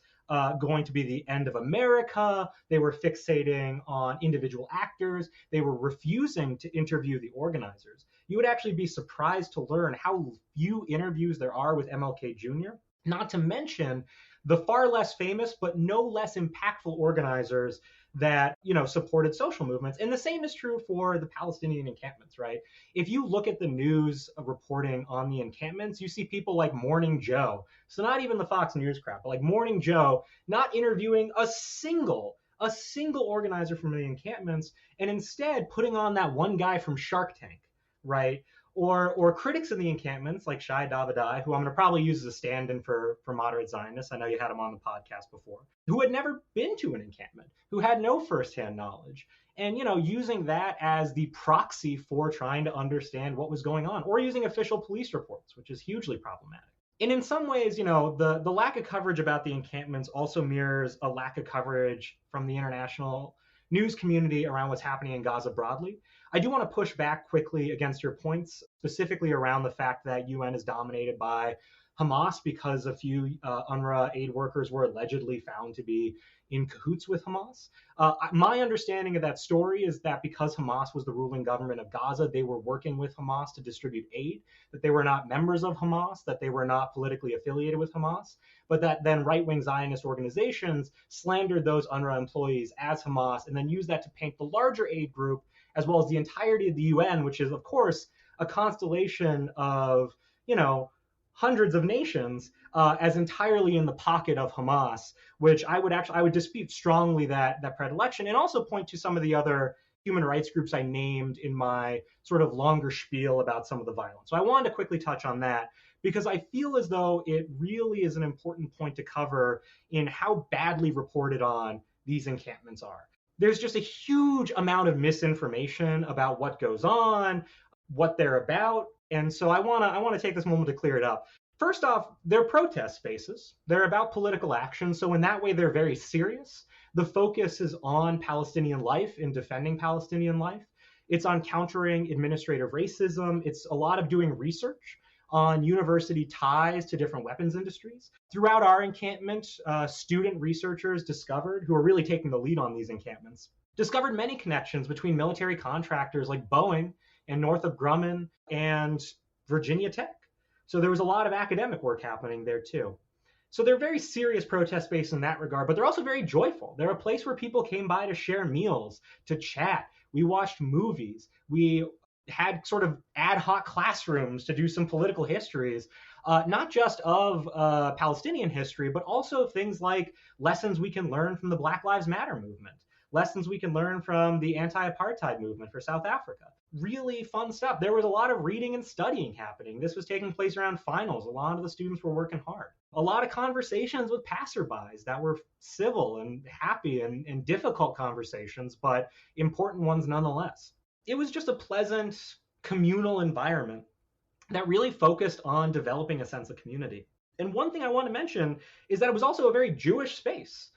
going to be the end of America. They were fixating on individual actors. They were refusing to interview the organizers. You would actually be surprised to learn how few interviews there are with MLK Jr., not to mention the far less famous but no less impactful organizers that supported social movements. And the same is true for the Palestinian encampments, right? If you look at the news reporting on the encampments, you see people like Morning Joe, so not even the Fox News crowd, but like Morning Joe, not interviewing a single organizer from the encampments, and instead putting on that one guy from Shark Tank, right? Or critics in the encampments like Shai Davidai, who I'm going to probably use as a stand-in for moderate Zionists. I know you had him on the podcast before, who had never been to an encampment, who had no firsthand knowledge, and using that as the proxy for trying to understand what was going on, or using official police reports, which is hugely problematic. And in some ways, the lack of coverage about the encampments also mirrors a lack of coverage from the international news community around what's happening in Gaza broadly. I do want to push back quickly against your points, specifically around the fact that UN is dominated by Hamas because a few UNRWA aid workers were allegedly found to be in cahoots with Hamas. My understanding of that story is that because Hamas was the ruling government of Gaza, they were working with Hamas to distribute aid, that they were not members of Hamas, that they were not politically affiliated with Hamas, but that then right-wing Zionist organizations slandered those UNRWA employees as Hamas and then used that to paint the larger aid group, as well as the entirety of the UN, which is, of course, a constellation of, hundreds of nations, as entirely in the pocket of Hamas, which I would dispute strongly that predilection, and also point to some of the other human rights groups I named in my sort of longer spiel about some of the violence. So I wanted to quickly touch on that because I feel as though it really is an important point to cover in how badly reported on these encampments are. There's just a huge amount of misinformation about what goes on, what they're about. And so I want to take this moment to clear it up. First off, they're protest spaces. They're about political action. So in that way, they're very serious. The focus is on Palestinian life and defending Palestinian life. It's on countering administrative racism. It's a lot of doing research on university ties to different weapons industries. Throughout our encampment, student researchers discovered, who are really taking the lead on these encampments, discovered many connections between military contractors like Boeing and Northrop Grumman and Virginia Tech. So there was a lot of academic work happening there too. So they're very serious protest space in that regard, but they're also very joyful. They're a place where people came by to share meals, to chat. We watched movies. We had sort of ad hoc classrooms to do some political histories, not just of Palestinian history, but also things like lessons we can learn from the Black Lives Matter movement, lessons we can learn from the anti-apartheid movement for South Africa. Really fun stuff. There was a lot of reading and studying happening. This was taking place around finals. A lot of the students were working hard. A lot of conversations with passerbys that were civil and happy and difficult conversations, but important ones nonetheless. It was just a pleasant communal environment that really focused on developing a sense of community. And one thing I want to mention is that it was also a very Jewish space.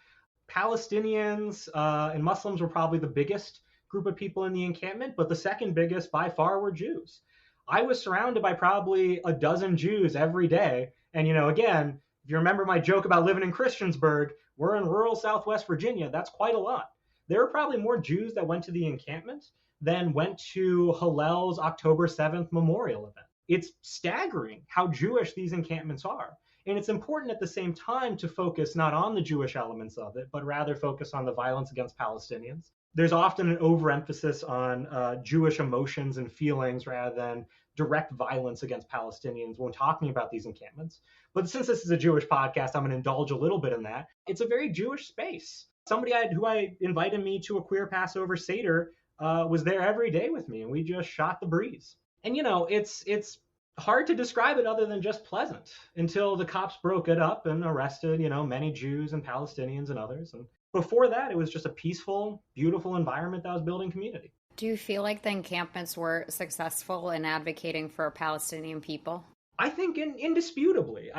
Palestinians and Muslims were probably the biggest group of people in the encampment, but the second biggest by far were Jews. I was surrounded by probably a dozen Jews every day. And, again, if you remember my joke about living in Christiansburg, we're in rural Southwest Virginia. That's quite a lot. There were probably more Jews that went to the encampment than went to Hillel's October 7th memorial event. It's staggering how Jewish these encampments are. And it's important at the same time to focus not on the Jewish elements of it, but rather focus on the violence against Palestinians. There's often an overemphasis on Jewish emotions and feelings rather than direct violence against Palestinians when talking about these encampments. But since this is a Jewish podcast, I'm going to indulge a little bit in that. It's a very Jewish space. Somebody who invited me to a queer Passover Seder was there every day with me, and we just shot the breeze. And, it's hard to describe it other than just pleasant until the cops broke it up and arrested, many Jews and Palestinians and others. And before that, it was just a peaceful, beautiful environment that was building community. Do you feel like the encampments were successful in advocating for Palestinian people? I think indisputably.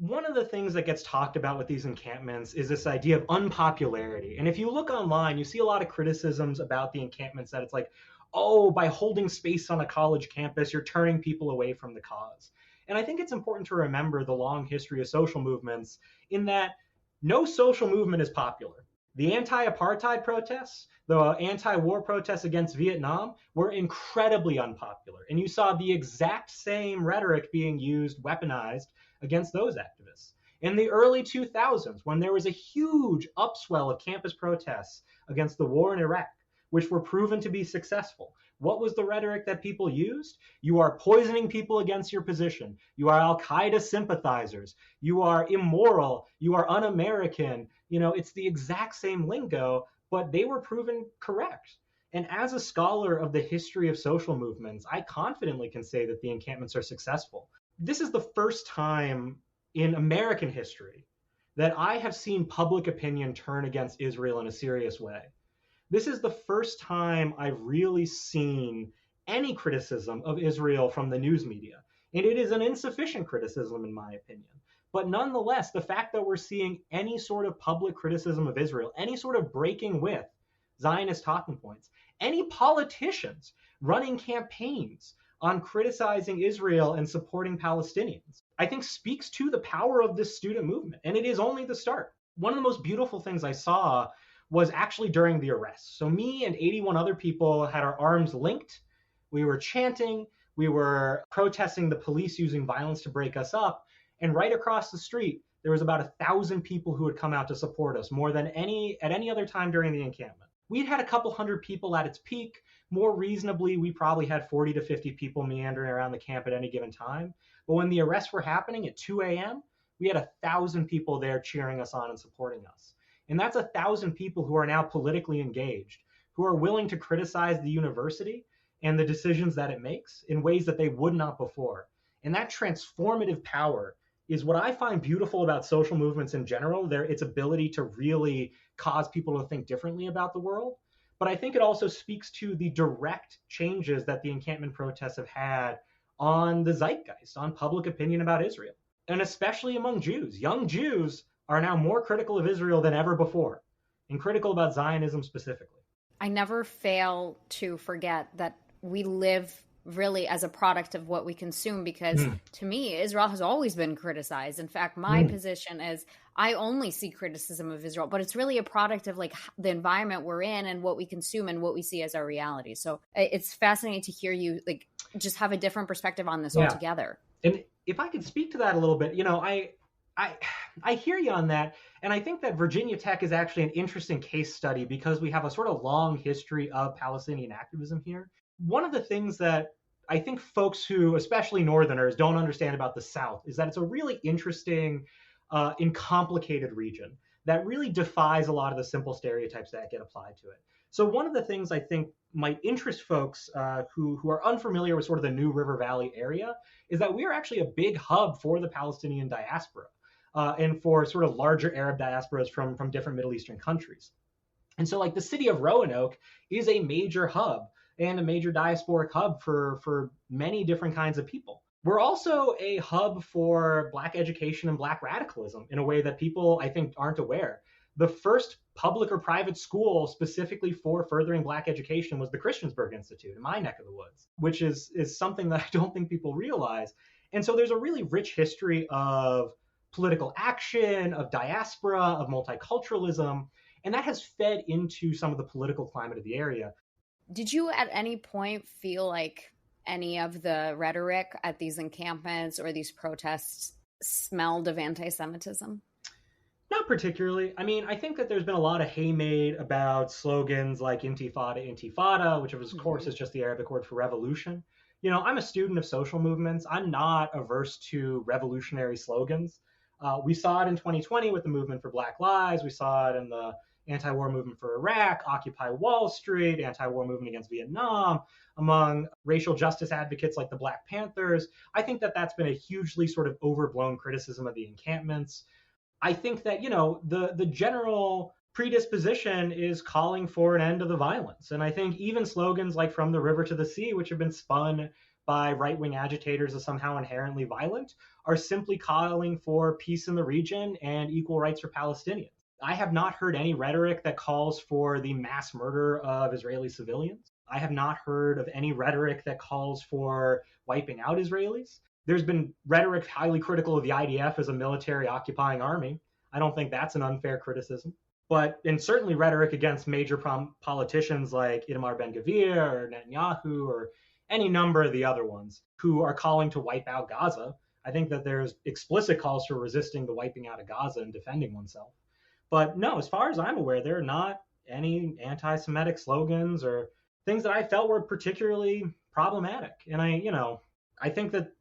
One of the things that gets talked about with these encampments is this idea of unpopularity. And if you look online, you see a lot of criticisms about the encampments that it's like, oh, by holding space on a college campus, you're turning people away from the cause. And I think it's important to remember the long history of social movements in that no social movement is popular. The anti-apartheid protests, the anti-war protests against Vietnam were incredibly unpopular. And you saw the exact same rhetoric being used, weaponized against those activists. In the early 2000s, when there was a huge upswell of campus protests against the war in Iraq, which were proven to be successful, what was the rhetoric that people used? You are poisoning people against your position. You are Al-Qaeda sympathizers. You are immoral. You are un-American. It's the exact same lingo, but they were proven correct. And as a scholar of the history of social movements, I confidently can say that the encampments are successful. This is the first time in American history that I have seen public opinion turn against Israel in a serious way. This is the first time I've really seen any criticism of Israel from the news media. And it is an insufficient criticism, in my opinion. But nonetheless, the fact that we're seeing any sort of public criticism of Israel, any sort of breaking with Zionist talking points, any politicians running campaigns on criticizing Israel and supporting Palestinians, I think speaks to the power of this student movement. And it is only the start. One of the most beautiful things I saw was actually during the arrest. So me and 81 other people had our arms linked. We were chanting. We were protesting the police using violence to break us up. And right across the street, there was about 1,000 people who had come out to support us, more than at any other time during the encampment. We'd had a couple hundred people at its peak. More reasonably, we probably had 40 to 50 people meandering around the camp at any given time. But when the arrests were happening at 2 a.m., we had 1,000 people there cheering us on and supporting us. And that's 1,000 people who are now politically engaged, who are willing to criticize the university and the decisions that it makes in ways that they would not before. And that transformative power is what I find beautiful about social movements in general, its ability to really cause people to think differently about the world. But I think it also speaks to the direct changes that the encampment protests have had on the zeitgeist, on public opinion about Israel, and especially among Jews. Young Jews are now more critical of Israel than ever before, and critical about Zionism specifically. I never fail to forget that we live really as a product of what we consume, because to me, Israel has always been criticized. In fact, my position is I only see criticism of Israel, but it's really a product of like the environment we're in and what we consume and what we see as our reality. So it's fascinating to hear you like just have a different perspective on this altogether. And if I could speak to that a little bit, I hear you on that. And I think that Virginia Tech is actually an interesting case study because we have a sort of long history of Palestinian activism here. One of the things that I think folks who, especially Northerners, don't understand about the South is that it's a really interesting and complicated region that really defies a lot of the simple stereotypes that get applied to it. So one of the things I think might interest folks who are unfamiliar with sort of the New River Valley area is that we are actually a big hub for the Palestinian diaspora and for sort of larger Arab diasporas from different Middle Eastern countries. And so like the city of Roanoke is a major hub and a major diasporic hub for many different kinds of people. We're also a hub for Black education and Black radicalism in a way that people, I think, aren't aware. The first public or private school specifically for furthering Black education was the Christiansburg Institute in my neck of the woods, which is something that I don't think people realize. And so there's a really rich history of political action, of diaspora, of multiculturalism, and that has fed into some of the political climate of the area. Did you at any point feel like any of the rhetoric at these encampments or these protests smelled of anti-Semitism? Not particularly. I mean, I think that there's been a lot of hay made about slogans like Intifada, Intifada, which of course is just the Arabic word for revolution. I'm a student of social movements. I'm not averse to revolutionary slogans. We saw it in 2020 with the movement for Black Lives. We saw it in anti-war movement for Iraq, Occupy Wall Street, anti-war movement against Vietnam, among racial justice advocates like the Black Panthers. I think that that's been a hugely sort of overblown criticism of the encampments. I think that, the general predisposition is calling for an end to the violence. And I think even slogans like From the River to the Sea, which have been spun by right-wing agitators as somehow inherently violent, are simply calling for peace in the region and equal rights for Palestinians. I have not heard any rhetoric that calls for the mass murder of Israeli civilians. I have not heard of any rhetoric that calls for wiping out Israelis. There's been rhetoric highly critical of the IDF as a military occupying army. I don't think that's an unfair criticism. And certainly rhetoric against major politicians like Itamar Ben-Gvir or Netanyahu or any number of the other ones who are calling to wipe out Gaza. I think that there's explicit calls for resisting the wiping out of Gaza and defending oneself. But no, as far as I'm aware, there are not any anti-Semitic slogans or things that I felt were particularly problematic. And I think that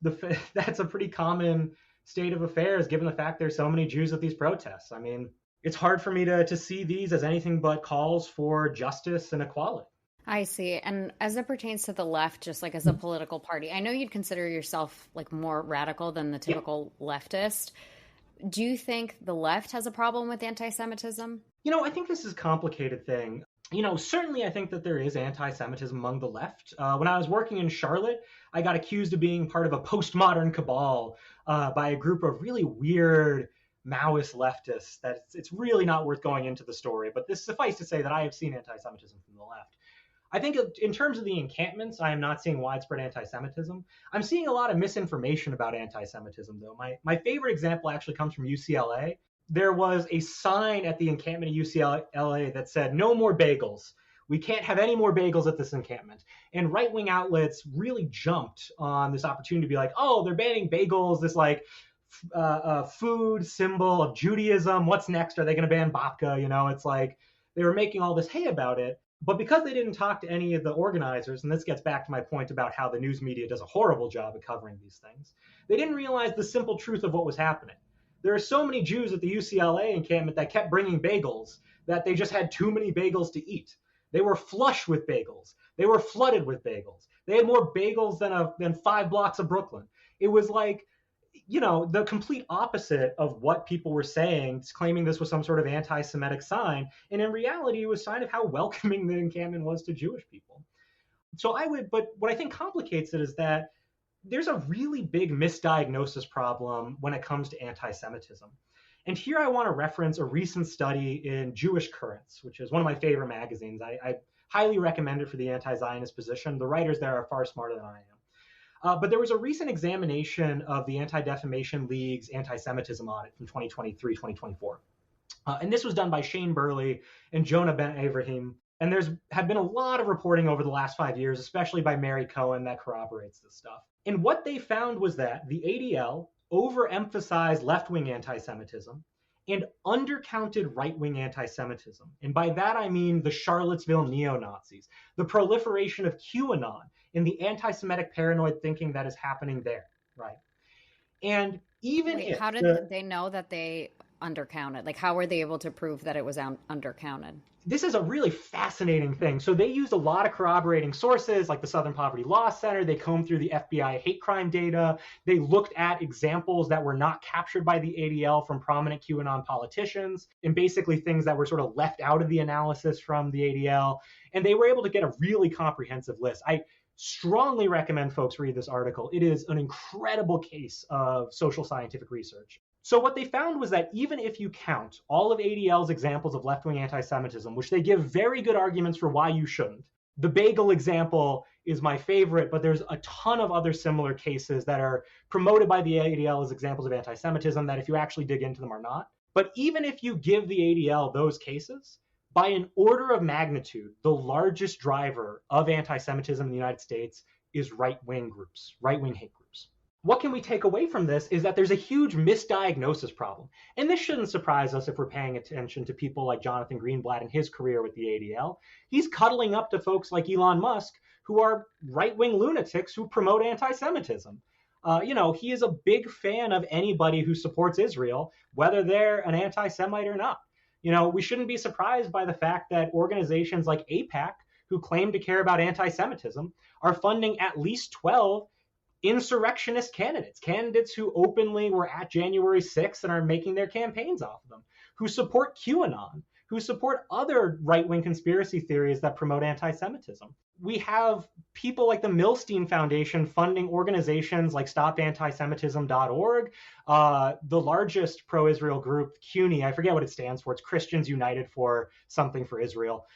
that's a pretty common state of affairs, given the fact there's so many Jews at these protests. I mean, it's hard for me to see these as anything but calls for justice and equality. I see. And as it pertains to the left, just like as a political party, I know you'd consider yourself like more radical than the typical leftist. Do you think the left has a problem with anti-Semitism? I think this is a complicated thing. Certainly I think that there is anti-Semitism among the left. When I was working in Charlotte, I got accused of being part of a postmodern cabal by a group of really weird Maoist leftists that it's really not worth going into the story. But this suffice to say that I have seen anti-Semitism from the left. I think in terms of the encampments, I am not seeing widespread anti-Semitism. I'm seeing a lot of misinformation about anti-Semitism, though. My favorite example actually comes from UCLA. There was a sign at the encampment at UCLA that said, "No more bagels. We can't have any more bagels at this encampment." And right-wing outlets really jumped on this opportunity to be like, oh, they're banning bagels, this like food symbol of Judaism. What's next? Are they going to ban babka? It's like they were making all this hay about it. But because they didn't talk to any of the organizers, and this gets back to my point about how the news media does a horrible job of covering these things, they didn't realize the simple truth of what was happening. There are so many Jews at the UCLA encampment that kept bringing bagels that they just had too many bagels to eat. They were flush with bagels. They were flooded with bagels. They had more bagels than 5 blocks of Brooklyn. It was like, the complete opposite of what people were saying, claiming this was some sort of anti-Semitic sign. And in reality, it was a sign of how welcoming the encampment was to Jewish people. But what I think complicates it is that there's a really big misdiagnosis problem when it comes to anti-Semitism. And here I want to reference a recent study in Jewish Currents, which is one of my favorite magazines. I highly recommend it for the anti-Zionist position. The writers there are far smarter than I am. But there was a recent examination of the Anti-Defamation League's anti-Semitism audit from 2023-2024. And this was done by Shane Burley and Jonah Ben-Avraham. And there's have been a lot of reporting over the last 5 years, especially by Mary Cohen, that corroborates this stuff. And what they found was that the ADL overemphasized left-wing anti-Semitism and undercounted right-wing anti-Semitism. And by that, I mean the Charlottesville neo-Nazis, the proliferation of QAnon, and the anti-Semitic paranoid thinking that is happening there, right? And even if... How did they know that they undercounted? Like, how were they able to prove that it was undercounted? This is a really fascinating thing. So they used a lot of corroborating sources like the Southern Poverty Law Center. They combed through the FBI hate crime data. They looked at examples that were not captured by the ADL from prominent QAnon politicians and basically things that were sort of left out of the analysis from the ADL. And they were able to get a really comprehensive list. I strongly recommend folks read this article. It is an incredible case of social scientific research. So what they found was that even if you count all of ADL's examples of left-wing anti-Semitism, which they give very good arguments for why you shouldn't, the bagel example is my favorite, but there's a ton of other similar cases that are promoted by the ADL as examples of anti-Semitism that if you actually dig into them are not. But even if you give the ADL those cases, by an order of magnitude, the largest driver of anti-Semitism in the United States is right-wing groups, right-wing hate groups. What can we take away from this is that there's a huge misdiagnosis problem. And this shouldn't surprise us if we're paying attention to people like Jonathan Greenblatt and his career with the ADL. He's cuddling up to folks like Elon Musk, who are right-wing lunatics who promote anti-Semitism. He is a big fan of anybody who supports Israel, whether they're an anti-Semite or not. We shouldn't be surprised by the fact that organizations like AIPAC, who claim to care about anti-Semitism, are funding at least 12 insurrectionist candidates who openly were at January 6th and are making their campaigns off of them, who support QAnon, who support other right-wing conspiracy theories that promote anti-Semitism. We have people like the Milstein Foundation funding organizations like StopAntisemitism.org, the largest pro-Israel group, CUNY, I forget what it stands for, it's Christians United for something for Israel,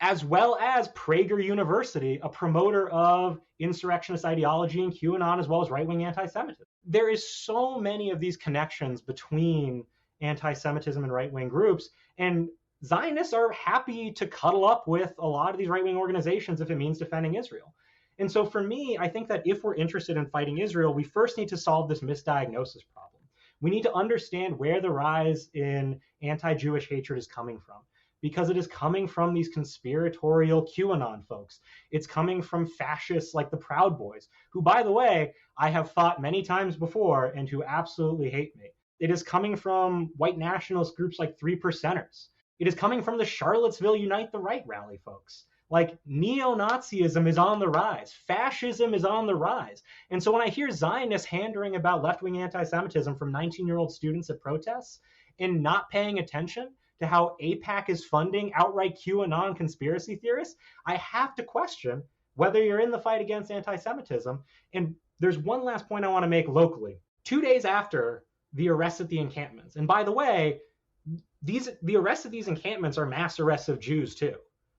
as well as Prager University, a promoter of insurrectionist ideology and QAnon, as well as right-wing anti-Semitism. There is so many of these connections between anti-Semitism and right-wing groups, and Zionists are happy to cuddle up with a lot of these right-wing organizations if it means defending Israel. And so for me, I think that if we're interested in fighting Israel, we first need to solve this misdiagnosis problem. We need to understand where the rise in anti-Jewish hatred is coming from, because it is coming from these conspiratorial QAnon folks. It's coming from fascists like the Proud Boys, who, by the way, I have fought many times before and who absolutely hate me. It is coming from white nationalist groups like Three Percenters. It is coming from the Charlottesville Unite the Right rally folks. Like, neo-Nazism is on the rise. Fascism is on the rise. And so when I hear Zionists handering about left-wing anti-Semitism from 19-year-old students at protests and not paying attention to how AIPAC is funding outright QAnon conspiracy theorists, I have to question whether you're in the fight against anti-Semitism. And there's one last point I want to make locally. 2 days after the arrest at the encampments, and by the way, the arrests at these encampments are mass arrests of Jews too.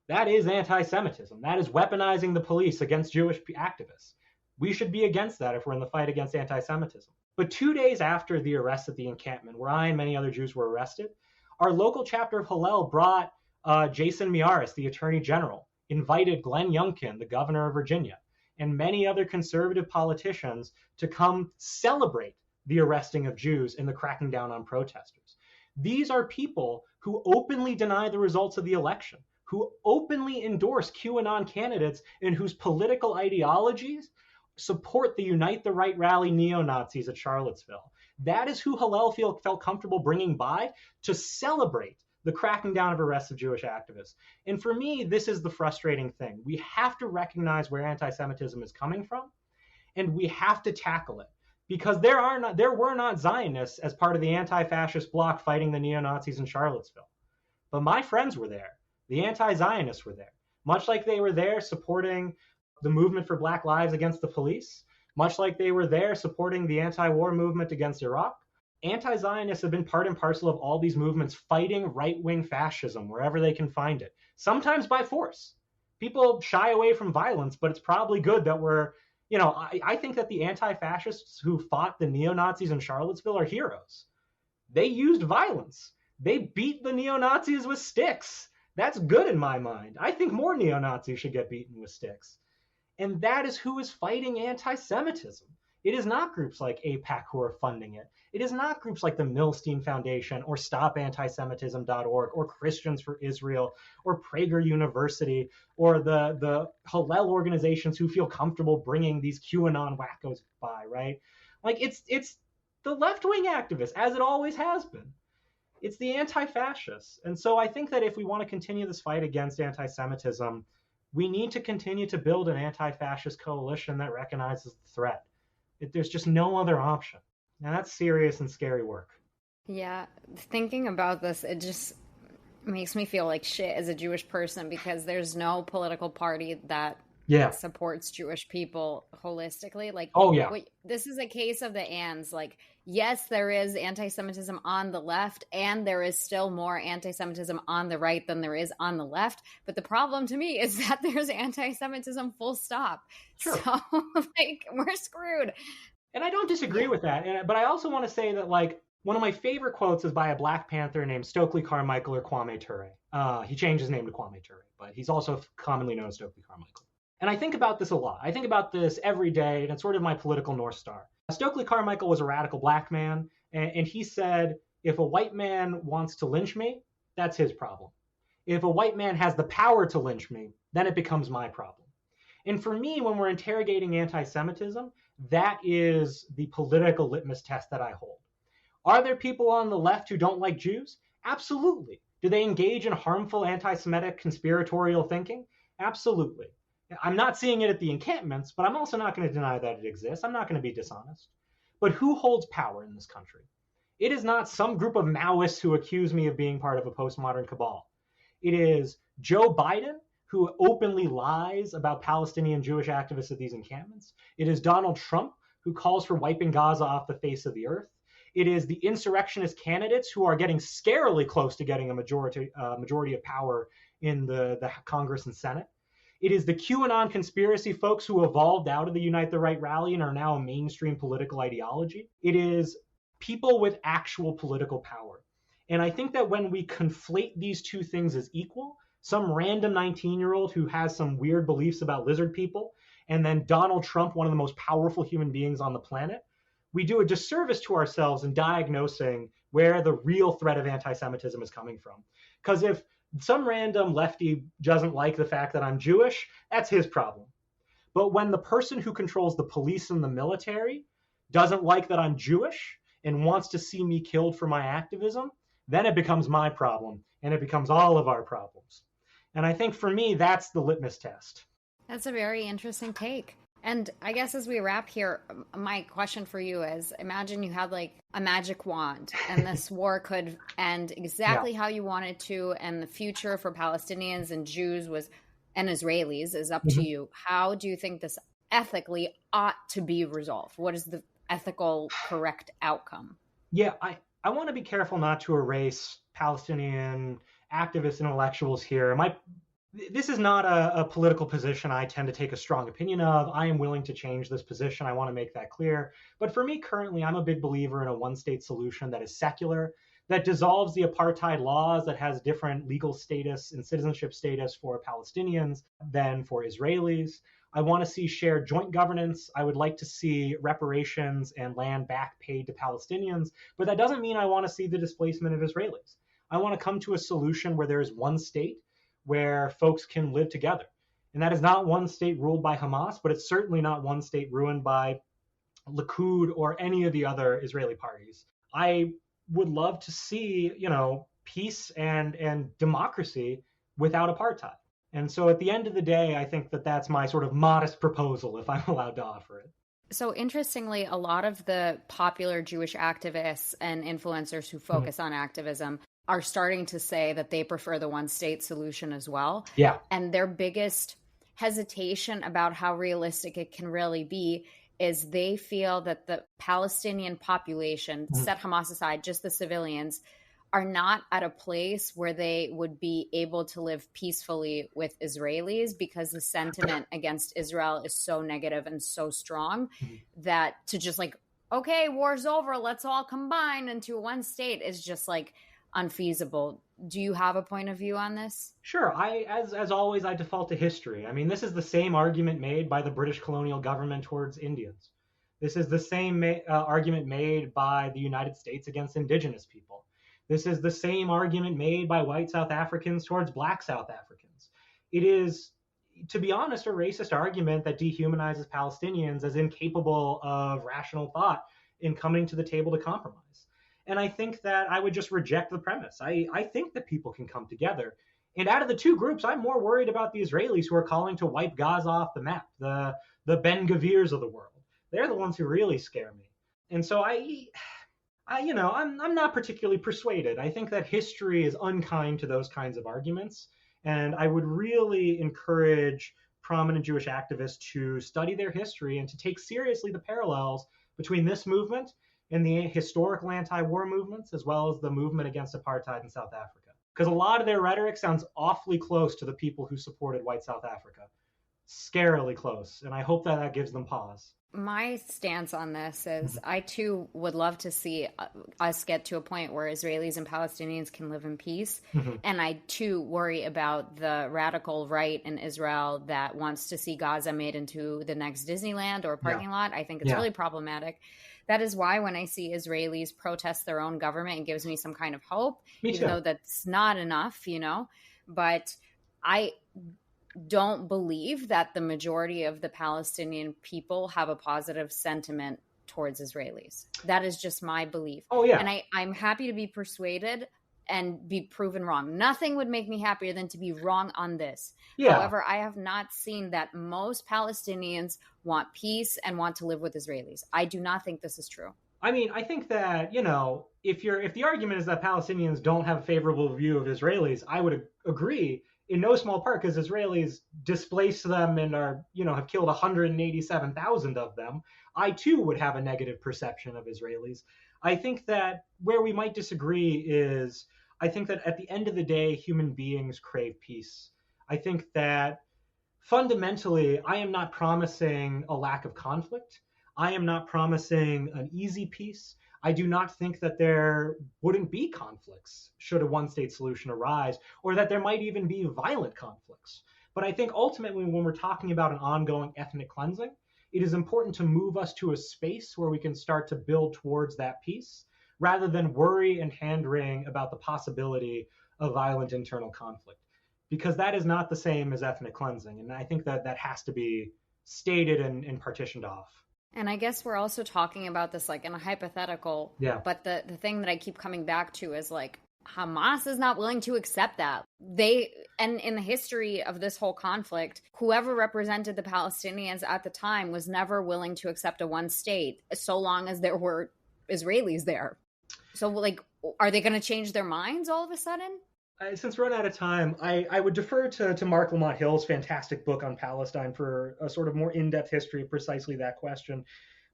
That is anti-Semitism. That is weaponizing the police against Jewish activists. We should be against that if we're in the fight against anti-Semitism. But 2 days after the arrest at the encampment, where I and many other Jews were arrested, our local chapter of Hillel brought Jason Miyares, the Attorney General, invited Glenn Youngkin, the governor of Virginia, and many other conservative politicians to come celebrate the arresting of Jews and the cracking down on protesters. These are people who openly deny the results of the election, who openly endorse QAnon candidates and whose political ideologies support the Unite the Right rally neo-Nazis at Charlottesville. That is who Hillel felt comfortable bringing by to celebrate the cracking down of arrests of Jewish activists. And for me, this is the frustrating thing. We have to recognize where anti-Semitism is coming from, and we have to tackle it. Because there were not Zionists as part of the anti-fascist bloc fighting the neo-Nazis in Charlottesville. But my friends were there. The anti-Zionists were there. Much like they were there supporting the movement for Black Lives against the police, much like they were there supporting the anti-war movement against Iraq, anti-Zionists have been part and parcel of all these movements fighting right-wing fascism wherever they can find it, sometimes by force. People shy away from violence, but it's probably good that I think that the anti-fascists who fought the neo-Nazis in Charlottesville are heroes. They used violence. They beat the neo-Nazis with sticks. That's good in my mind. I think more neo-Nazis should get beaten with sticks. And that is who is fighting anti-Semitism. It is not groups like AIPAC who are funding it. It is not groups like the Milstein Foundation or StopAntisemitism.org or Christians for Israel or Prager University or the Hillel organizations who feel comfortable bringing these QAnon wackos by, right? Like it's the left-wing activists, as it always has been. It's the anti-fascists. And so I think that if we want to continue this fight against anti-Semitism, we need to continue to build an anti-fascist coalition that recognizes the threat. There's just no other option. Now that's serious and scary work. Yeah, thinking about this, it just makes me feel like shit as a Jewish person because there's no political party that supports Jewish people holistically. Like, this is a case of the ands. Like, yes, there is anti-Semitism on the left, and there is still more anti-Semitism on the right than there is on the left. But the problem to me is that there's anti-Semitism full stop. Sure. So, we're screwed. And I don't disagree with that. But I also want to say that, one of my favorite quotes is by a Black Panther named Stokely Carmichael or Kwame Ture. He changed his name to Kwame Ture, but he's also commonly known as Stokely Carmichael. And I think about this a lot. I think about this every day, and it's sort of my political North Star. Stokely Carmichael was a radical Black man, and he said, if a white man wants to lynch me, that's his problem. If a white man has the power to lynch me, then it becomes my problem. And for me, when we're interrogating anti-Semitism, that is the political litmus test that I hold. Are there people on the left who don't like Jews? Absolutely. Do they engage in harmful anti-Semitic conspiratorial thinking? Absolutely. I'm not seeing it at the encampments, but I'm also not going to deny that it exists. I'm not going to be dishonest. But who holds power in this country? It is not some group of Maoists who accuse me of being part of a postmodern cabal. It is Joe Biden, who openly lies about Palestinian Jewish activists at these encampments. It is Donald Trump, who calls for wiping Gaza off the face of the earth. It is the insurrectionist candidates who are getting scarily close to getting a majority of power in the Congress and Senate. It is the QAnon conspiracy folks who evolved out of the Unite the Right rally and are now a mainstream political ideology. It is people with actual political power. And I think that when we conflate these two things as equal, some random 19-year-old who has some weird beliefs about lizard people, and then Donald Trump, one of the most powerful human beings on the planet, we do a disservice to ourselves in diagnosing where the real threat of anti-Semitism is coming from. Because if some random lefty doesn't like the fact that I'm Jewish, that's his problem. But when the person who controls the police and the military doesn't like that I'm Jewish and wants to see me killed for my activism, then it becomes my problem, and it becomes all of our problems. And I think for me, that's the litmus test. That's a very interesting take. And I guess as we wrap here, my question for you is, imagine you had like a magic wand and this war could end exactly how you want it to, and the future for Palestinians and Jews and Israelis is up to you. How do you think this ethically ought to be resolved? What is the ethical correct outcome? Yeah, I want to be careful not to erase Palestinian activists and intellectuals here. This is not a political position I tend to take a strong opinion of. I am willing to change this position. I want to make that clear. But for me, currently, I'm a big believer in a one-state solution that is secular, that dissolves the apartheid laws, that has different legal status and citizenship status for Palestinians than for Israelis. I want to see shared joint governance. I would like to see reparations and land back paid to Palestinians. But that doesn't mean I want to see the displacement of Israelis. I want to come to a solution where there is one state where folks can live together. And that is not one state ruled by Hamas, but it's certainly not one state ruined by Likud or any of the other Israeli parties. I would love to see, peace and democracy without apartheid. And so at the end of the day, I think that that's my sort of modest proposal, if I'm allowed to offer it. So interestingly, a lot of the popular Jewish activists and influencers who focus on activism are starting to say that they prefer the one-state solution as well. Yeah. And their biggest hesitation about how realistic it can really be is they feel that the Palestinian population, set Hamas aside, just the civilians, are not at a place where they would be able to live peacefully with Israelis because the sentiment against Israel is so negative and so strong that to just like, okay, war's over, let's all combine into one state is just like unfeasible. Do you have a point of view on this? Sure. As always, I default to history. I mean, this is the same argument made by the British colonial government towards Indians. This is the same argument made by the United States against indigenous people. This is the same argument made by white South Africans towards black South Africans. It is, to be honest, a racist argument that dehumanizes Palestinians as incapable of rational thought in coming to the table to compromise. And I think that I would just reject the premise. I think that people can come together. And out of the two groups, I'm more worried about the Israelis who are calling to wipe Gaza off the map, the Ben-Gavirs of the world. They're the ones who really scare me. And so I'm not particularly persuaded. I think that history is unkind to those kinds of arguments. And I would really encourage prominent Jewish activists to study their history and to take seriously the parallels between this movement and the historical anti-war movements, as well as the movement against apartheid in South Africa. Because a lot of their rhetoric sounds awfully close to the people who supported white South Africa. Scarily close. And I hope that that gives them pause. My stance on this is I too would love to see us get to a point where Israelis and Palestinians can live in peace. And I too worry about the radical right in Israel that wants to see Gaza made into the next Disneyland or parking lot. I think it's really problematic. That is why when I see Israelis protest their own government, it gives me some kind of hope, even though that's not enough, But I don't believe that the majority of the Palestinian people have a positive sentiment towards Israelis. That is just my belief. Oh, yeah. And I'm happy to be persuaded and be proven wrong. Nothing would make me happier than to be wrong on this. Yeah. However, I have not seen that most Palestinians want peace and want to live with Israelis. I do not think this is true. I mean, I think that, if the argument is that Palestinians don't have a favorable view of Israelis, I would agree in no small part because Israelis displaced them and have killed 187,000 of them. I too would have a negative perception of Israelis. I think that where we might disagree is, I think that at the end of the day, human beings crave peace. I think that fundamentally, I am not promising a lack of conflict. I am not promising an easy peace. I do not think that there wouldn't be conflicts should a one-state solution arise, or that there might even be violent conflicts. But I think ultimately, when we're talking about an ongoing ethnic cleansing, it is important to move us to a space where we can start to build towards that peace, rather than worry and hand-wring about the possibility of violent internal conflict. Because that is not the same as ethnic cleansing. And I think that has to be stated and partitioned off. And I guess we're also talking about this like in a hypothetical. Yeah. But the thing that I keep coming back to is like, Hamas is not willing to accept that. And in the history of this whole conflict, whoever represented the Palestinians at the time was never willing to accept a one state so long as there were Israelis there. So like, are they going to change their minds all of a sudden? Since we're out of time, I would defer to Mark Lamont Hill's fantastic book on Palestine for a sort of more in-depth history of precisely that question.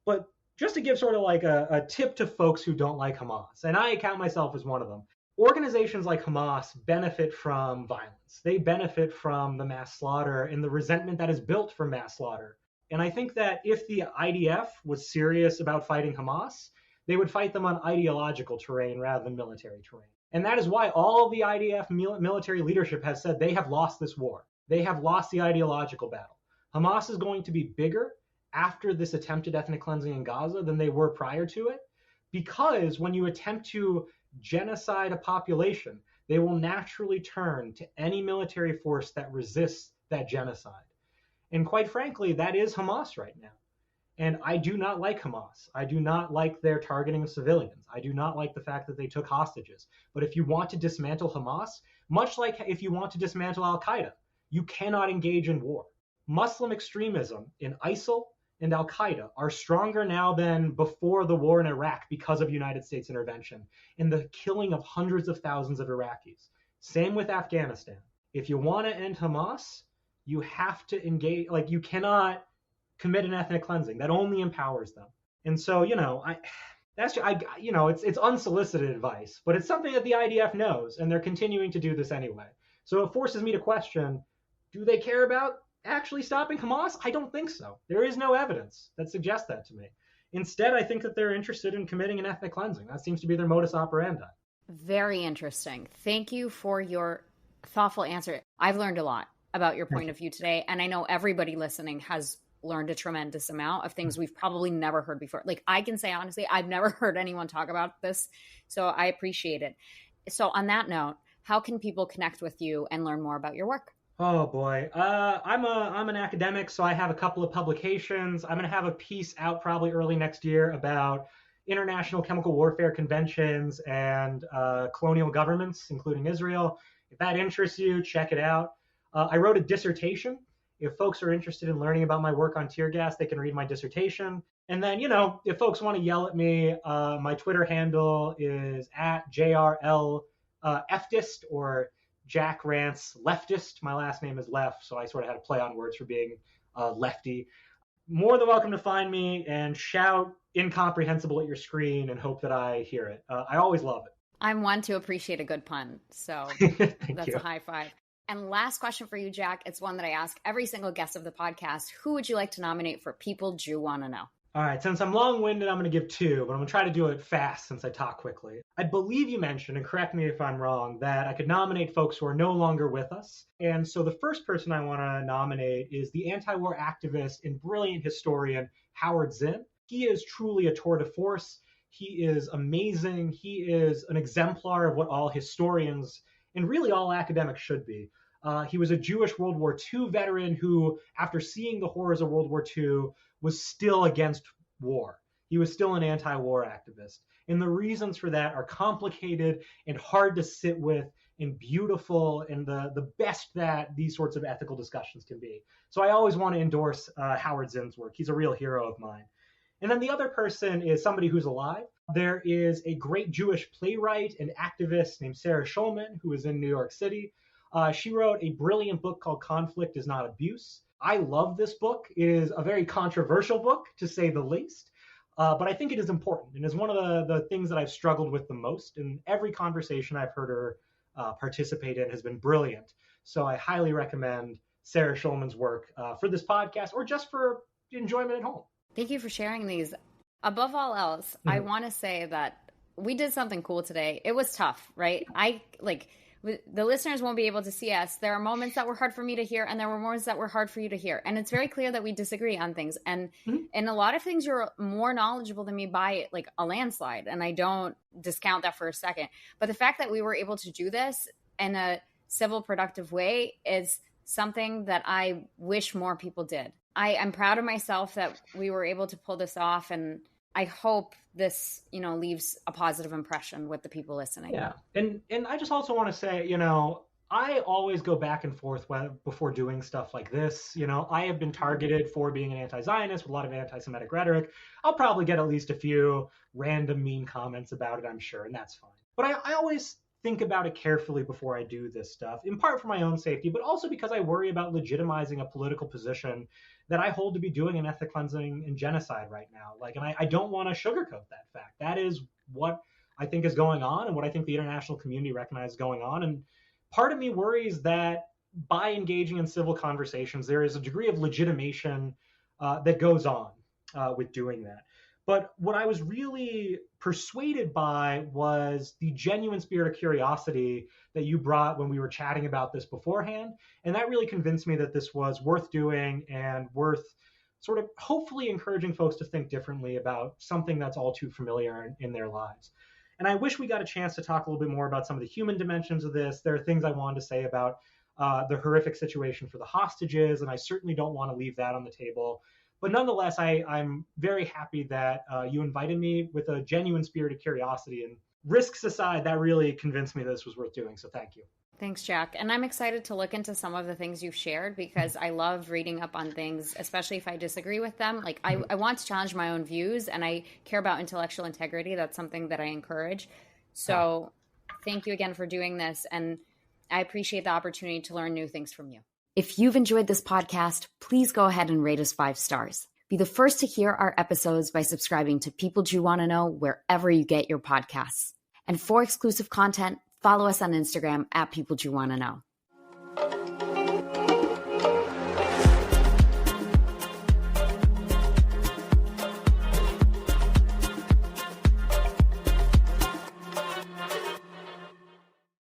But just to give sort of like a tip to folks who don't like Hamas, and I count myself as one of them, organizations like Hamas benefit from violence. They benefit from the mass slaughter and the resentment that is built from mass slaughter. And I think that if the IDF was serious about fighting Hamas, they would fight them on ideological terrain rather than military terrain. And that is why all of the IDF military leadership has said they have lost this war. They have lost the ideological battle. Hamas is going to be bigger after this attempted ethnic cleansing in Gaza than they were prior to it, because when you attempt to genocide a population, they will naturally turn to any military force that resists that genocide. And quite frankly, that is Hamas right now. And I do not like Hamas. I do not like their targeting of civilians. I do not like the fact that they took hostages. But if you want to dismantle Hamas, much like if you want to dismantle Al-Qaeda, you cannot engage in war. Muslim extremism in ISIL and Al-Qaeda are stronger now than before the war in Iraq because of United States intervention and the killing of hundreds of thousands of Iraqis. Same with Afghanistan. If you want to end Hamas, you have to engage, like you cannot commit an ethnic cleansing. That only empowers them. And so, it's unsolicited advice, but it's something that the IDF knows, and they're continuing to do this anyway. So it forces me to question, do they care about actually stopping Hamas? I don't think so. There is no evidence that suggests that to me. Instead, I think that they're interested in committing an ethnic cleansing. That seems to be their modus operandi. Very interesting. Thank you for your thoughtful answer. I've learned a lot about your point of view today, and I know everybody listening has learned a tremendous amount of things we've probably never heard before. Like I can say, honestly, I've never heard anyone talk about this. So I appreciate it. So on that note, how can people connect with you and learn more about your work? Oh boy. I'm an academic, so I have a couple of publications. I'm going to have a piece out probably early next year about international chemical warfare conventions and colonial governments, including Israel. If that interests you, check it out. I wrote a dissertation. If folks are interested in learning about my work on tear gas, they can read my dissertation. And then, if folks want to yell at me, my Twitter handle is @JRLFdist or Jack Rants Leftist. My last name is Leff, so I sort of had a play on words for being lefty. More than welcome to find me and shout incomprehensible at your screen and hope that I hear it. I always love it. I'm one to appreciate a good pun, so that's a high five. And last question for you, Jack. It's one that I ask every single guest of the podcast. Who would you like to nominate for People Jew Want to Know? All right, since I'm long-winded, I'm going to give two, but I'm going to try to do it fast since I talk quickly. I believe you mentioned, and correct me if I'm wrong, that I could nominate folks who are no longer with us. And so the first person I want to nominate is the anti-war activist and brilliant historian, Howard Zinn. He is truly a tour de force. He is amazing. He is an exemplar of what all historians and really all academics should be. He was a Jewish World War II veteran who, after seeing the horrors of World War II, was still against war. he was still an anti-war activist. And the reasons for that are complicated and hard to sit with and beautiful and the best that these sorts of ethical discussions can be. So I always want to endorse Howard Zinn's work. He's a real hero of mine. And then the other person is somebody who's alive. There is a great Jewish playwright and activist named Sarah Schulman, who is in New York City. She wrote a brilliant book called Conflict is Not Abuse. I love this book. It is a very controversial book, to say the least. But I think it is important and is one of the things that I've struggled with the most. And every conversation I've heard her participate in has been brilliant. So I highly recommend Sarah Schulman's work for this podcast or just for enjoyment at home. Thank you for sharing these. Above all else, I want to say that we did something cool today. It was tough, right? The listeners won't be able to see us. There are moments that were hard for me to hear, and there were moments that were hard for you to hear. And it's very clear that we disagree on things. And in a lot of things, you're more knowledgeable than me by like a landslide. And I don't discount that for a second. But the fact that we were able to do this in a civil, productive way is something that I wish more people did. I'm proud of myself that we were able to pull this off, and I hope this, leaves a positive impression with the people listening. Yeah. And I just also want to say, I always go back and forth before doing stuff like this. I have been targeted for being an anti-Zionist with a lot of anti-Semitic rhetoric. I'll probably get at least a few random mean comments about it, I'm sure, and that's fine. But I always think about it carefully before I do this stuff, in part for my own safety, but also because I worry about legitimizing a political position that I hold to be doing an ethnic cleansing and genocide right now. And I don't want to sugarcoat that fact. That is what I think is going on and what I think the international community recognizes going on. And part of me worries that by engaging in civil conversations, there is a degree of legitimation that goes on with doing that. But what I was really persuaded by was the genuine spirit of curiosity that you brought when we were chatting about this beforehand. And that really convinced me that this was worth doing and worth sort of hopefully encouraging folks to think differently about something that's all too familiar in their lives. And I wish we got a chance to talk a little bit more about some of the human dimensions of this. There are things I wanted to say about the horrific situation for the hostages, and I certainly don't want to leave that on the table. But nonetheless, I'm very happy that you invited me with a genuine spirit of curiosity. And risks aside, that really convinced me that this was worth doing. So thank you. Thanks, Jack. And I'm excited to look into some of the things you've shared because I love reading up on things, especially if I disagree with them. I want to challenge my own views and I care about intellectual integrity. That's something that I encourage. So thank you again for doing this. And I appreciate the opportunity to learn new things from you. If you've enjoyed this podcast, please go ahead and rate us 5 stars. Be the first to hear our episodes by subscribing to People Do Want to Know wherever you get your podcasts. And for exclusive content, follow us on Instagram at People Do Want to Know.